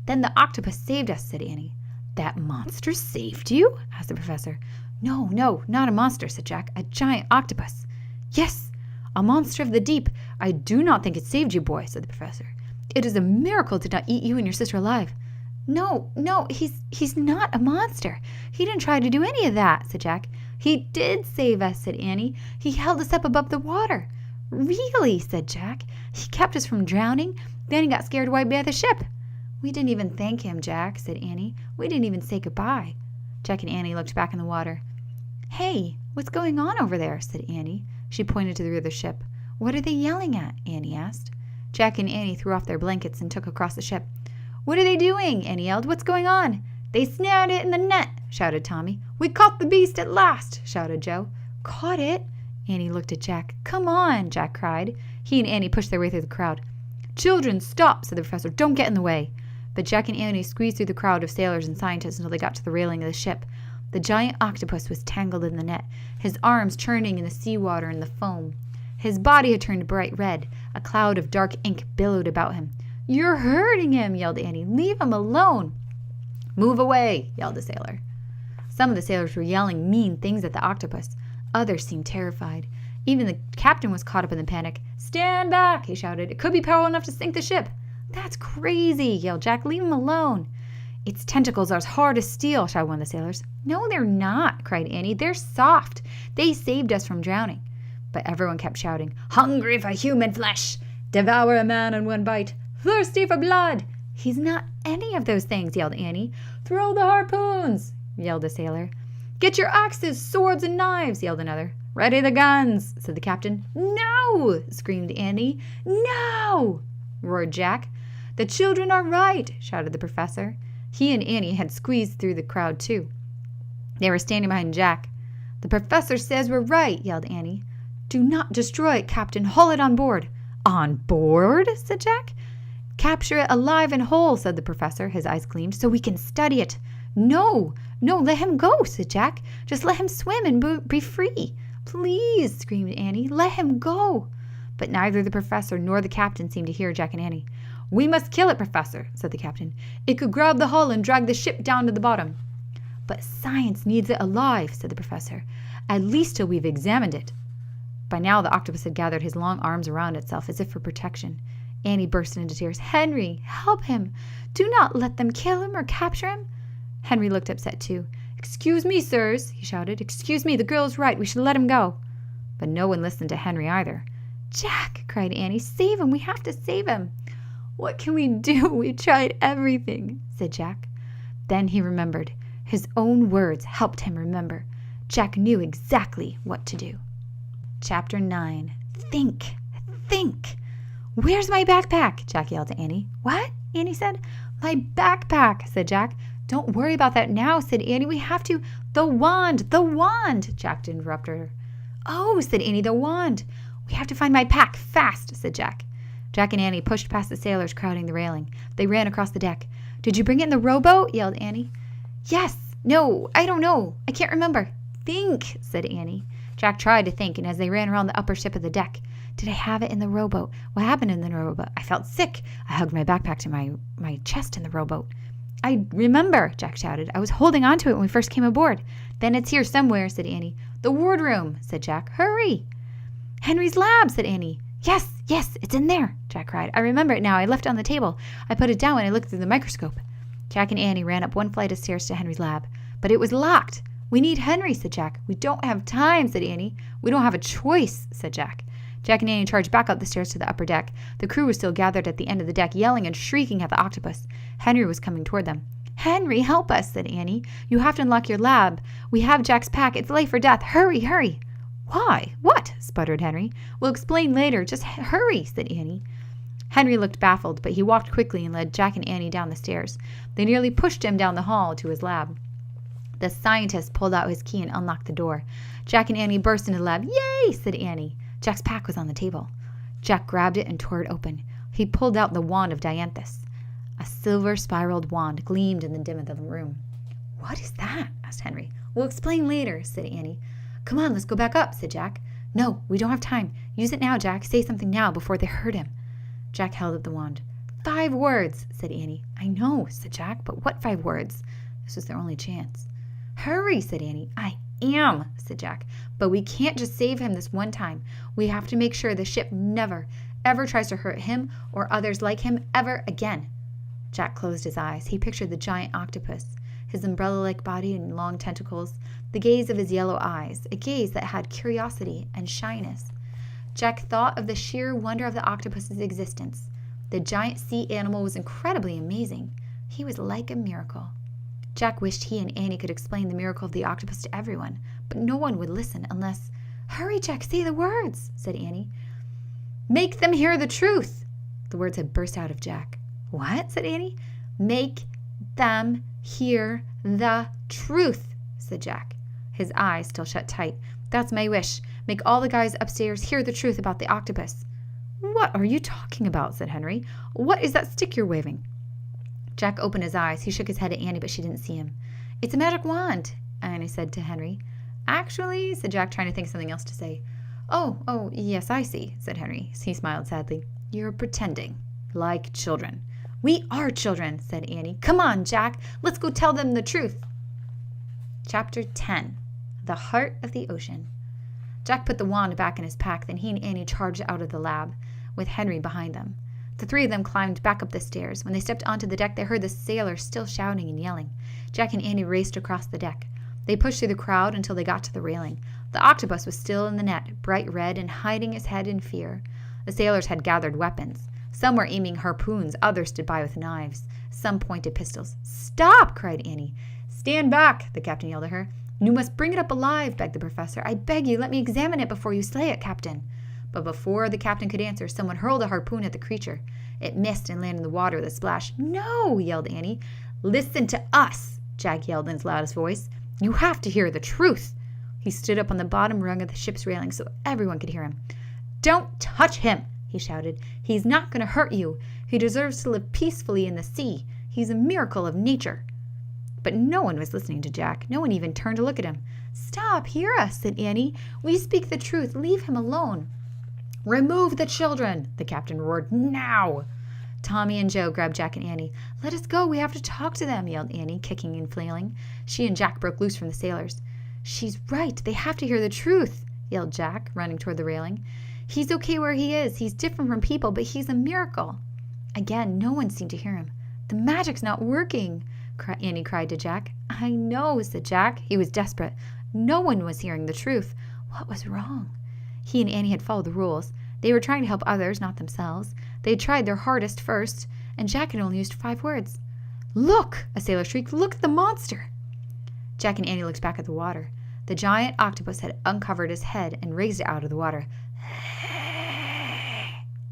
"Then the octopus saved us," said Annie. "That monster saved you?" asked the professor. No, not a monster," said Jack. "A giant octopus." "Yes, a monster of the deep. I do not think it saved you, boy," said the professor. "It is a miracle it did not eat you and your sister alive." No, he's not a monster. He didn't try to do any of that," said Jack. "He did save us," said Annie. "He held us up above the water." "Really?" said Jack. "He kept us from drowning, then he got scared away by the ship." "We didn't even thank him, Jack," said Annie. "We didn't even say goodbye." Jack and Annie looked back in the water. "Hey, what's going on over there?" said Annie. She pointed to the rear of the ship. "What are they yelling at?" Annie asked. Jack and Annie threw off their blankets and took across the ship. "What are they doing?" Annie yelled. "What's going on?" "They snared it in the net," shouted Tommy. "We caught the beast at last," shouted Joe. "Caught it?" Annie looked at Jack. "Come on," Jack cried. He and Annie pushed their way through the crowd. "Children, stop," said the professor. "Don't get in the way." But Jack and Annie squeezed through the crowd of sailors and scientists until they got to the railing of the ship. The giant octopus was tangled in the net, his arms churning in the seawater and the foam. His body had turned bright red. A cloud of dark ink billowed about him. "You're hurting him," yelled Annie. "Leave him alone." "Move away," yelled the sailor. Some of the sailors were yelling mean things at the octopus. Others seemed terrified. Even the captain was caught up in the panic. "Stand back," he shouted. "It could be powerful enough to sink the ship." "That's crazy," yelled Jack. "Leave him alone." "Its tentacles are as hard as steel," shouted one of the sailors. "No, they're not," cried Annie. "They're soft. They saved us from drowning." But everyone kept shouting, "Hungry for human flesh! Devour a man in one bite! Thirsty for blood!" "He's not any of those things," yelled Annie. "Throw the harpoons!" yelled a sailor. "Get your axes, swords, and knives!" yelled another. "Ready the guns!" said the captain. "No!" screamed Annie. "No!" roared Jack. "The children are right!" shouted the professor. He and Annie had squeezed through the crowd, too. They were standing behind Jack. "The professor says we're right!" yelled Annie. "Do not destroy it, Captain. Haul it on board." "On board?" said Jack. "Capture it alive and whole," said the professor. His eyes gleamed. "So we can study it." No, let him go," said Jack. "Just let him swim and be free." "Please," screamed Annie. "Let him go." But neither the professor nor the captain seemed to hear Jack and Annie. "We must kill it, Professor," said the captain. "It could grab the hull and drag the ship down to the bottom." "But science needs it alive," said the professor. "At least till we've examined it." By now the octopus had gathered his long arms around itself as if for protection. Annie burst into tears. "Henry, help him! Do not let them kill him or capture him." Henry looked upset too. "Excuse me, sirs," he shouted. "Excuse me, the girl is right. We should let him go." But no one listened to Henry either. "Jack," cried Annie, "save him. We have to save him." "What can we do? We've tried everything," said Jack. Then he remembered. His own words helped him remember. Jack knew exactly what to do. Chapter 9. Think! Think! "Where's my backpack?" Jack yelled to Annie. "What?" Annie said. "My backpack," said Jack. "Don't worry about that now," said Annie. "We have to—" "The wand! The wand!" Jack interrupted her. "Oh," said Annie, "the wand!" "We have to find my pack, fast," said Jack. Jack and Annie pushed past the sailors crowding the railing. They ran across the deck. "Did you bring it in the rowboat?" yelled Annie. "Yes. No, I don't know. I can't remember." "Think," said Annie. Jack tried to think, and as they ran around the upper ship of the deck, "Did I have it in the rowboat? What happened in the rowboat? I felt sick. I hugged my backpack to my chest in the rowboat." "I remember," Jack shouted. "I was holding on to it when we first came aboard." "Then it's here somewhere," said Annie. "The wardroom," said Jack. "Hurry!" "Henry's lab," said Annie. Yes, it's in there," Jack cried. "I remember it now. I left it on the table. I put it down when I looked through the microscope." Jack and Annie ran up one flight of stairs to Henry's lab. "But it was locked." "We need Henry," said Jack. "We don't have time," said Annie. "We don't have a choice," said Jack. Jack and Annie charged back up the stairs to the upper deck. The crew was still gathered at the end of the deck, yelling and shrieking at the octopus. Henry was coming toward them. "Henry, help us," said Annie. "You have to unlock your lab. We have Jack's pack. It's life or death. Hurry, hurry." Why? What? Sputtered Henry. We'll explain later. Just hurry, said Annie. Henry looked baffled, but he walked quickly and led Jack and Annie down the stairs. They nearly pushed him down the hall to his lab. The scientist pulled out his key and unlocked the door. Jack and Annie burst into the lab. Yay, said Annie. Jack's pack was on the table. Jack grabbed it and tore it open. He pulled out the wand of Dianthus. A silver spiraled wand gleamed in the dim of the room. What is that? Asked Henry. We'll explain later, said Annie. Come on, let's go back up, said Jack. No, we don't have time. Use it now, Jack. Say something now before they hurt him. Jack held up the wand. 5 words, said Annie. I know, said Jack, but what 5 words? This was their only chance. Hurry, said Annie. I am, said Jack. But we can't just save him this one time. We have to make sure the ship never, ever tries to hurt him or others like him ever again. Jack closed his eyes. He pictured the giant octopus, his umbrella-like body and long tentacles, the gaze of his yellow eyes, a gaze that had curiosity and shyness. Jack thought of the sheer wonder of the octopus's existence. The giant sea animal was incredibly amazing. He was like a miracle. Jack wished he and Annie could explain the miracle of the octopus to everyone, but no one would listen unless— Hurry, Jack, say the words, said Annie. Make them hear the truth. The words had burst out of Jack. What? Said Annie. Make them hear the truth, said Jack. His eyes still shut tight. That's my wish. Make all the guys upstairs hear the truth about the octopus. What are you talking about? Said Henry. What is that stick you're waving? Jack opened his eyes. He shook his head at Annie, but she didn't see him. It's a magic wand, Annie said to Henry. Actually, said Jack, trying to think of something else to say. Oh, yes, I see, said Henry. He smiled sadly. You're pretending, like children. We are children, said Annie. Come on, Jack. Let's go tell them the truth. Chapter 10. The Heart of the Ocean. Jack put the wand back in his pack, then he and Annie charged out of the lab, with Henry behind them. The 3 of them climbed back up the stairs. When they stepped onto the deck, they heard the sailors still shouting and yelling. Jack and Annie raced across the deck. They pushed through the crowd until they got to the railing. The octopus was still in the net, bright red and hiding his head in fear. The sailors had gathered weapons. Some were aiming harpoons, others stood by with knives. Some pointed pistols. Stop! Cried Annie. Stand back, the captain yelled at her. You must bring it up alive, begged the professor. I beg you, let me examine it before you slay it, Captain. But before the captain could answer, someone hurled a harpoon at the creature. It missed and landed in the water with a splash. No, yelled Annie. Listen to us, Jack yelled in his loudest voice. You have to hear the truth. He stood up on the bottom rung of the ship's railing so everyone could hear him. Don't touch him, he shouted. He's not going to hurt you. He deserves to live peacefully in the sea. He's a miracle of nature. But no one was listening to Jack. No one even turned to look at him. Stop, hear us, said Annie. We speak the truth. Leave him alone. Remove the children, the captain roared. Now! Tommy and Joe grabbed Jack and Annie. Let us go. We have to talk to them, yelled Annie, kicking and flailing. She and Jack broke loose from the sailors. She's right. They have to hear the truth, yelled Jack, running toward the railing. He's okay where he is. He's different from people, but he's a miracle. Again, no one seemed to hear him. The magic's not working, Annie cried to Jack. I know, said Jack. He was desperate. No one was hearing the truth. What was wrong? He and Annie had followed the rules. They were trying to help others, not themselves. They had tried their hardest first, and Jack had only used 5 words. Look, a sailor shrieked. Look at the monster. Jack and Annie looked back at the water. The giant octopus had uncovered his head and raised it out of the water.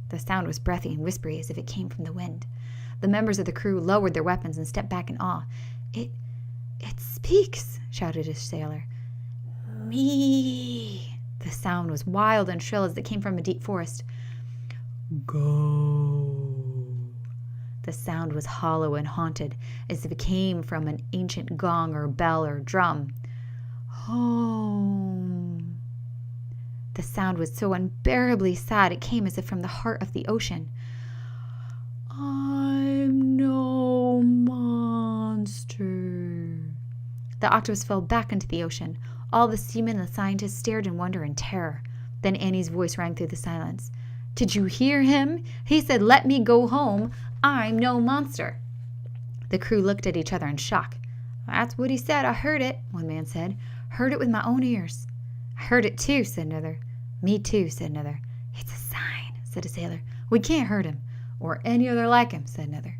The sound was breathy and whispery as if it came from the wind. The members of the crew lowered their weapons and stepped back in awe. It speaks, shouted a sailor. Me. The sound was wild and shrill as it came from a deep forest. Go. The sound was hollow and haunted, as if it came from an ancient gong or bell or drum. Home. The sound was so unbearably sad it came as if from the heart of the ocean. I'm no monster. The octopus fell back into the ocean. All the seamen and the scientists stared in wonder and terror. Then Annie's voice rang through the silence. Did you hear him? He said, let me go home. I'm no monster. The crew looked at each other in shock. That's what he said. I heard it, one man said. Heard it with my own ears. I heard it too, said another. Me too, said another. It's a sign, said a sailor. We can't hurt him. Or any other like him, said another.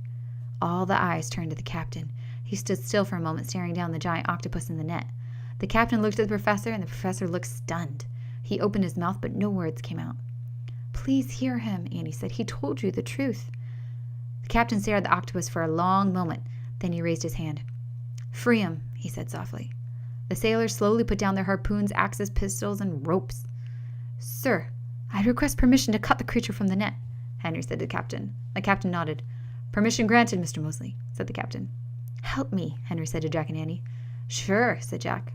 All the eyes turned to the captain. He stood still for a moment, staring down the giant octopus in the net. The captain looked at the professor, and the professor looked stunned. He opened his mouth, but no words came out. "Please hear him," Annie said. "He told you the truth." The captain stared at the octopus for a long moment. Then he raised his hand. "Free him," he said softly. The sailors slowly put down their harpoons, axes, pistols, and ropes. "Sir, I request permission to cut the creature from the net," Henry said to the captain. The captain nodded. "Permission granted, Mr. Mosley," said the captain. "Help me," Henry said to Jack and Annie. "Sure," said Jack.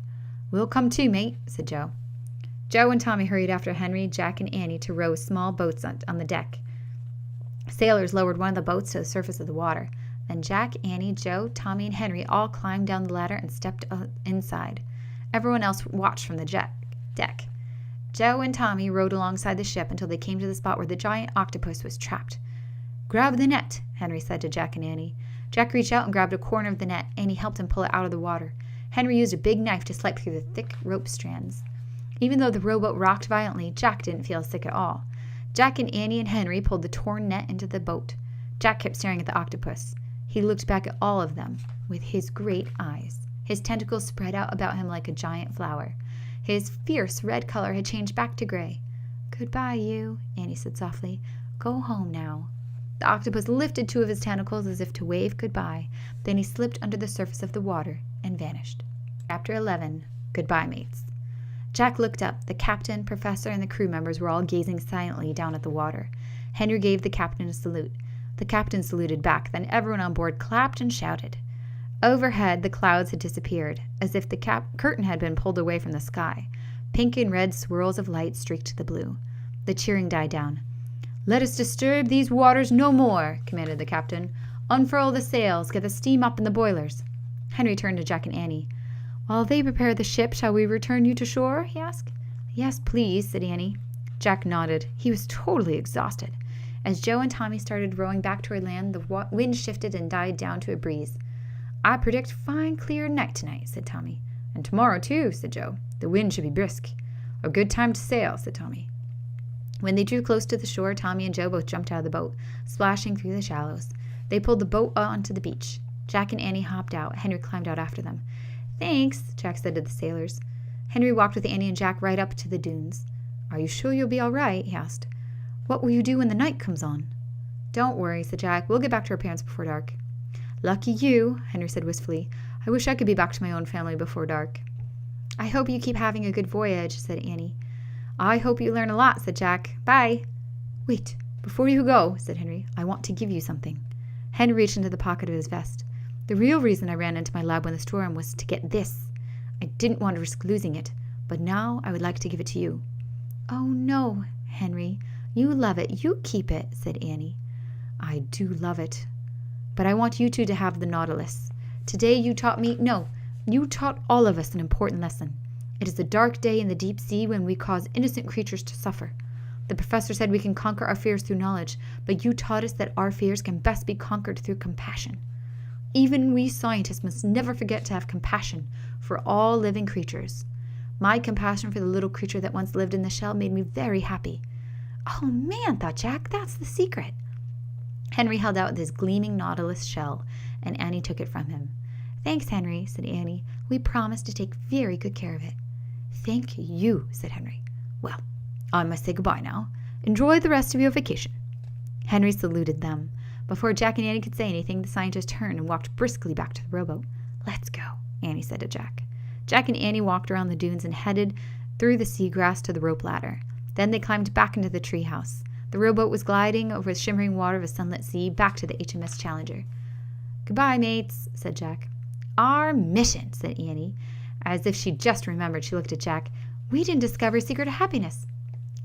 "We'll come too, mate," said Joe. Joe and Tommy hurried after Henry, Jack, and Annie to row small boats on the deck. Sailors lowered one of the boats to the surface of the water. Then Jack, Annie, Joe, Tommy, and Henry all climbed down the ladder and stepped inside. Everyone else watched from the deck. Joe and Tommy rowed alongside the ship until they came to the spot where the giant octopus was trapped. "Grab the net," Henry said to Jack and Annie. Jack reached out and grabbed a corner of the net. Annie helped him pull it out of the water. Henry used a big knife to slice through the thick rope strands. Even though the rowboat rocked violently, Jack didn't feel sick at all. Jack and Annie and Henry pulled the torn net into the boat. Jack kept staring at the octopus. He looked back at all of them with his great eyes. His tentacles spread out about him like a giant flower. His fierce red color had changed back to gray. "Goodbye, you," Annie said softly. "Go home now." The octopus lifted two of his tentacles as if to wave goodbye. Then he slipped under the surface of the water and vanished. Chapter 11. Goodbye, mates. Jack looked up. The captain, professor, and the crew members were all gazing silently down at the water. Henry gave the captain a salute. The captain saluted back. Then everyone on board clapped and shouted. Overhead, the clouds had disappeared, as if the curtain had been pulled away from the sky. Pink and red swirls of light streaked the blue. The cheering died down. "Let us disturb these waters no more," commanded the captain. "Unfurl the sails, get the steam up in the boilers." Henry turned to Jack and Annie. "While they prepare the ship, shall we return you to shore?" he asked. "Yes, please," said Annie. Jack nodded. He was totally exhausted. As Joe and Tommy started rowing back toward land, the wind shifted and died down to a breeze. "I predict fine, clear night tonight," said Tommy. "And tomorrow, too," said Joe. "The wind should be brisk." "A good time to sail," said Tommy. When they drew close to the shore, Tommy and Joe both jumped out of the boat, splashing through the shallows. They pulled the boat onto the beach. Jack and Annie hopped out. Henry climbed out after them. "Thanks," Jack said to the sailors. Henry walked with Annie and Jack right up to the dunes. "Are you sure you'll be all right?" he asked. "What will you do when the night comes on?" "Don't worry," said Jack. "We'll get back to our parents before dark." "Lucky you," Henry said wistfully. "I wish I could be back to my own family before dark." "I hope you keep having a good voyage," said Annie. "I hope you learn a lot," said Jack. "Bye." "Wait, before you go," said Henry, "I want to give you something." Henry reached into the pocket of his vest. "The real reason I ran into my lab when the storm was to get this. I didn't want to risk losing it, but now I would like to give it to you." "Oh, no, Henry. You love it. You keep it," said Annie. "I do love it. But I want you two to have the Nautilus. Today you taught all of us an important lesson. It is a dark day in the deep sea when we cause innocent creatures to suffer. The professor said we can conquer our fears through knowledge, but you taught us that our fears can best be conquered through compassion. Even we scientists must never forget to have compassion for all living creatures. My compassion for the little creature that once lived in the shell made me very happy." "Oh man," thought Jack, "that's the secret." Henry held out his gleaming Nautilus shell, and Annie took it from him. "Thanks, Henry," said Annie. "We promise to take very good care of it." "Thank you," said Henry. "Well, I must say goodbye now. Enjoy the rest of your vacation." Henry saluted them. Before Jack and Annie could say anything, the scientist turned and walked briskly back to the rowboat. "Let's go," Annie said to Jack. Jack and Annie walked around the dunes and headed through the seagrass to the rope ladder. Then they climbed back into the treehouse. The rowboat was gliding over the shimmering water of a sunlit sea back to the HMS Challenger. "Goodbye, mates," said Jack. "Our mission," said Annie. As if she just remembered, she looked at Jack. "We didn't discover Secret of Happiness."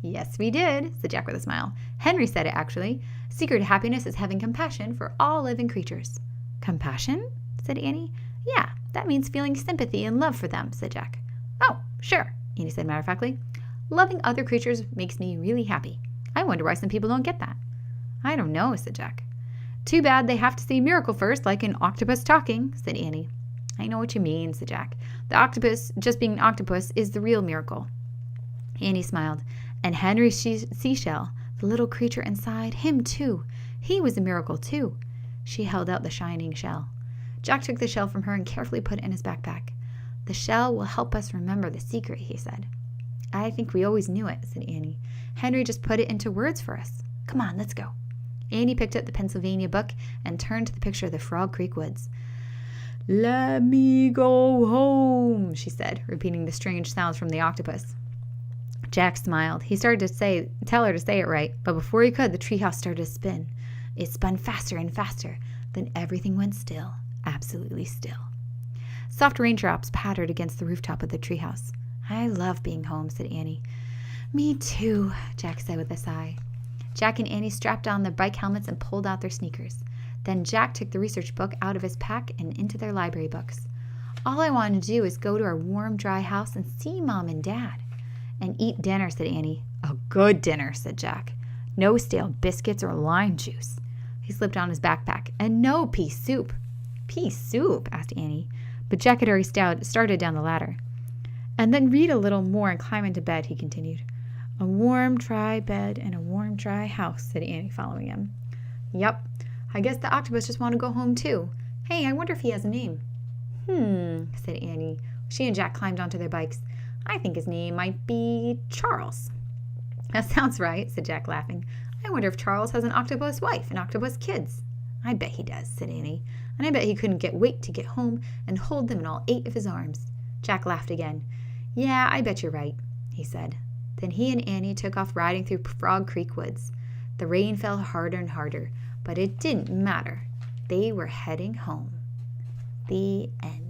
"Yes, we did," said Jack with a smile. "Henry said it, actually. Secret of happiness is having compassion for all living creatures." "Compassion?" said Annie. "Yeah, that means feeling sympathy and love for them," said Jack. "Oh, sure," Annie said matter-of-factly. "Loving other creatures makes me really happy. I wonder why some people don't get that." "I don't know," said Jack. "Too bad they have to see a miracle first, like an octopus talking," said Annie. "I know what you mean," said Jack. "The octopus, just being an octopus, is the real miracle." Annie smiled. "And Henry's seashell, the little creature inside, him too. He was a miracle too." She held out the shining shell. Jack took the shell from her and carefully put it in his backpack. "The shell will help us remember the secret," he said. I think we always knew it, said Annie. Henry just put it into words for us. Come on, let's go. Annie picked up the Pennsylvania book and turned to the picture of the Frog Creek woods. Let me go home, she said, repeating the strange sounds from the octopus. Jack smiled. He started to tell her to say it right, but before he could, the treehouse started to spin. It spun faster and faster. Then everything went still, absolutely still. Soft raindrops pattered against the rooftop of the treehouse. I love being home, said Annie. Me too, Jack said with a sigh. Jack and Annie strapped on their bike helmets and pulled out their sneakers. Then Jack took the research book out of his pack and into their library books. All I wanted to do is go to our warm, dry house and see Mom and Dad. And eat dinner, said Annie. A good dinner, said Jack. No stale biscuits or lime juice. He slipped on his backpack. And no pea soup. Pea soup? Asked Annie. But Jack had already started down the ladder. And then read a little more and climb into bed, he continued. A warm, dry bed and a warm, dry house, said Annie, following him. Yep. I guess the octopus just want to go home, too. Hey, I wonder if he has a name. Said Annie. She and Jack climbed onto their bikes. I think his name might be Charles. That sounds right, said Jack, laughing. I wonder if Charles has an octopus wife and octopus kids. I bet he does, said Annie. And I bet he couldn't wait to get home and hold them in all 8 of his arms. Jack laughed again. Yeah, I bet you're right, he said. Then he and Annie took off riding through Frog Creek woods. The rain fell harder and harder, but it didn't matter. They were heading home. The end.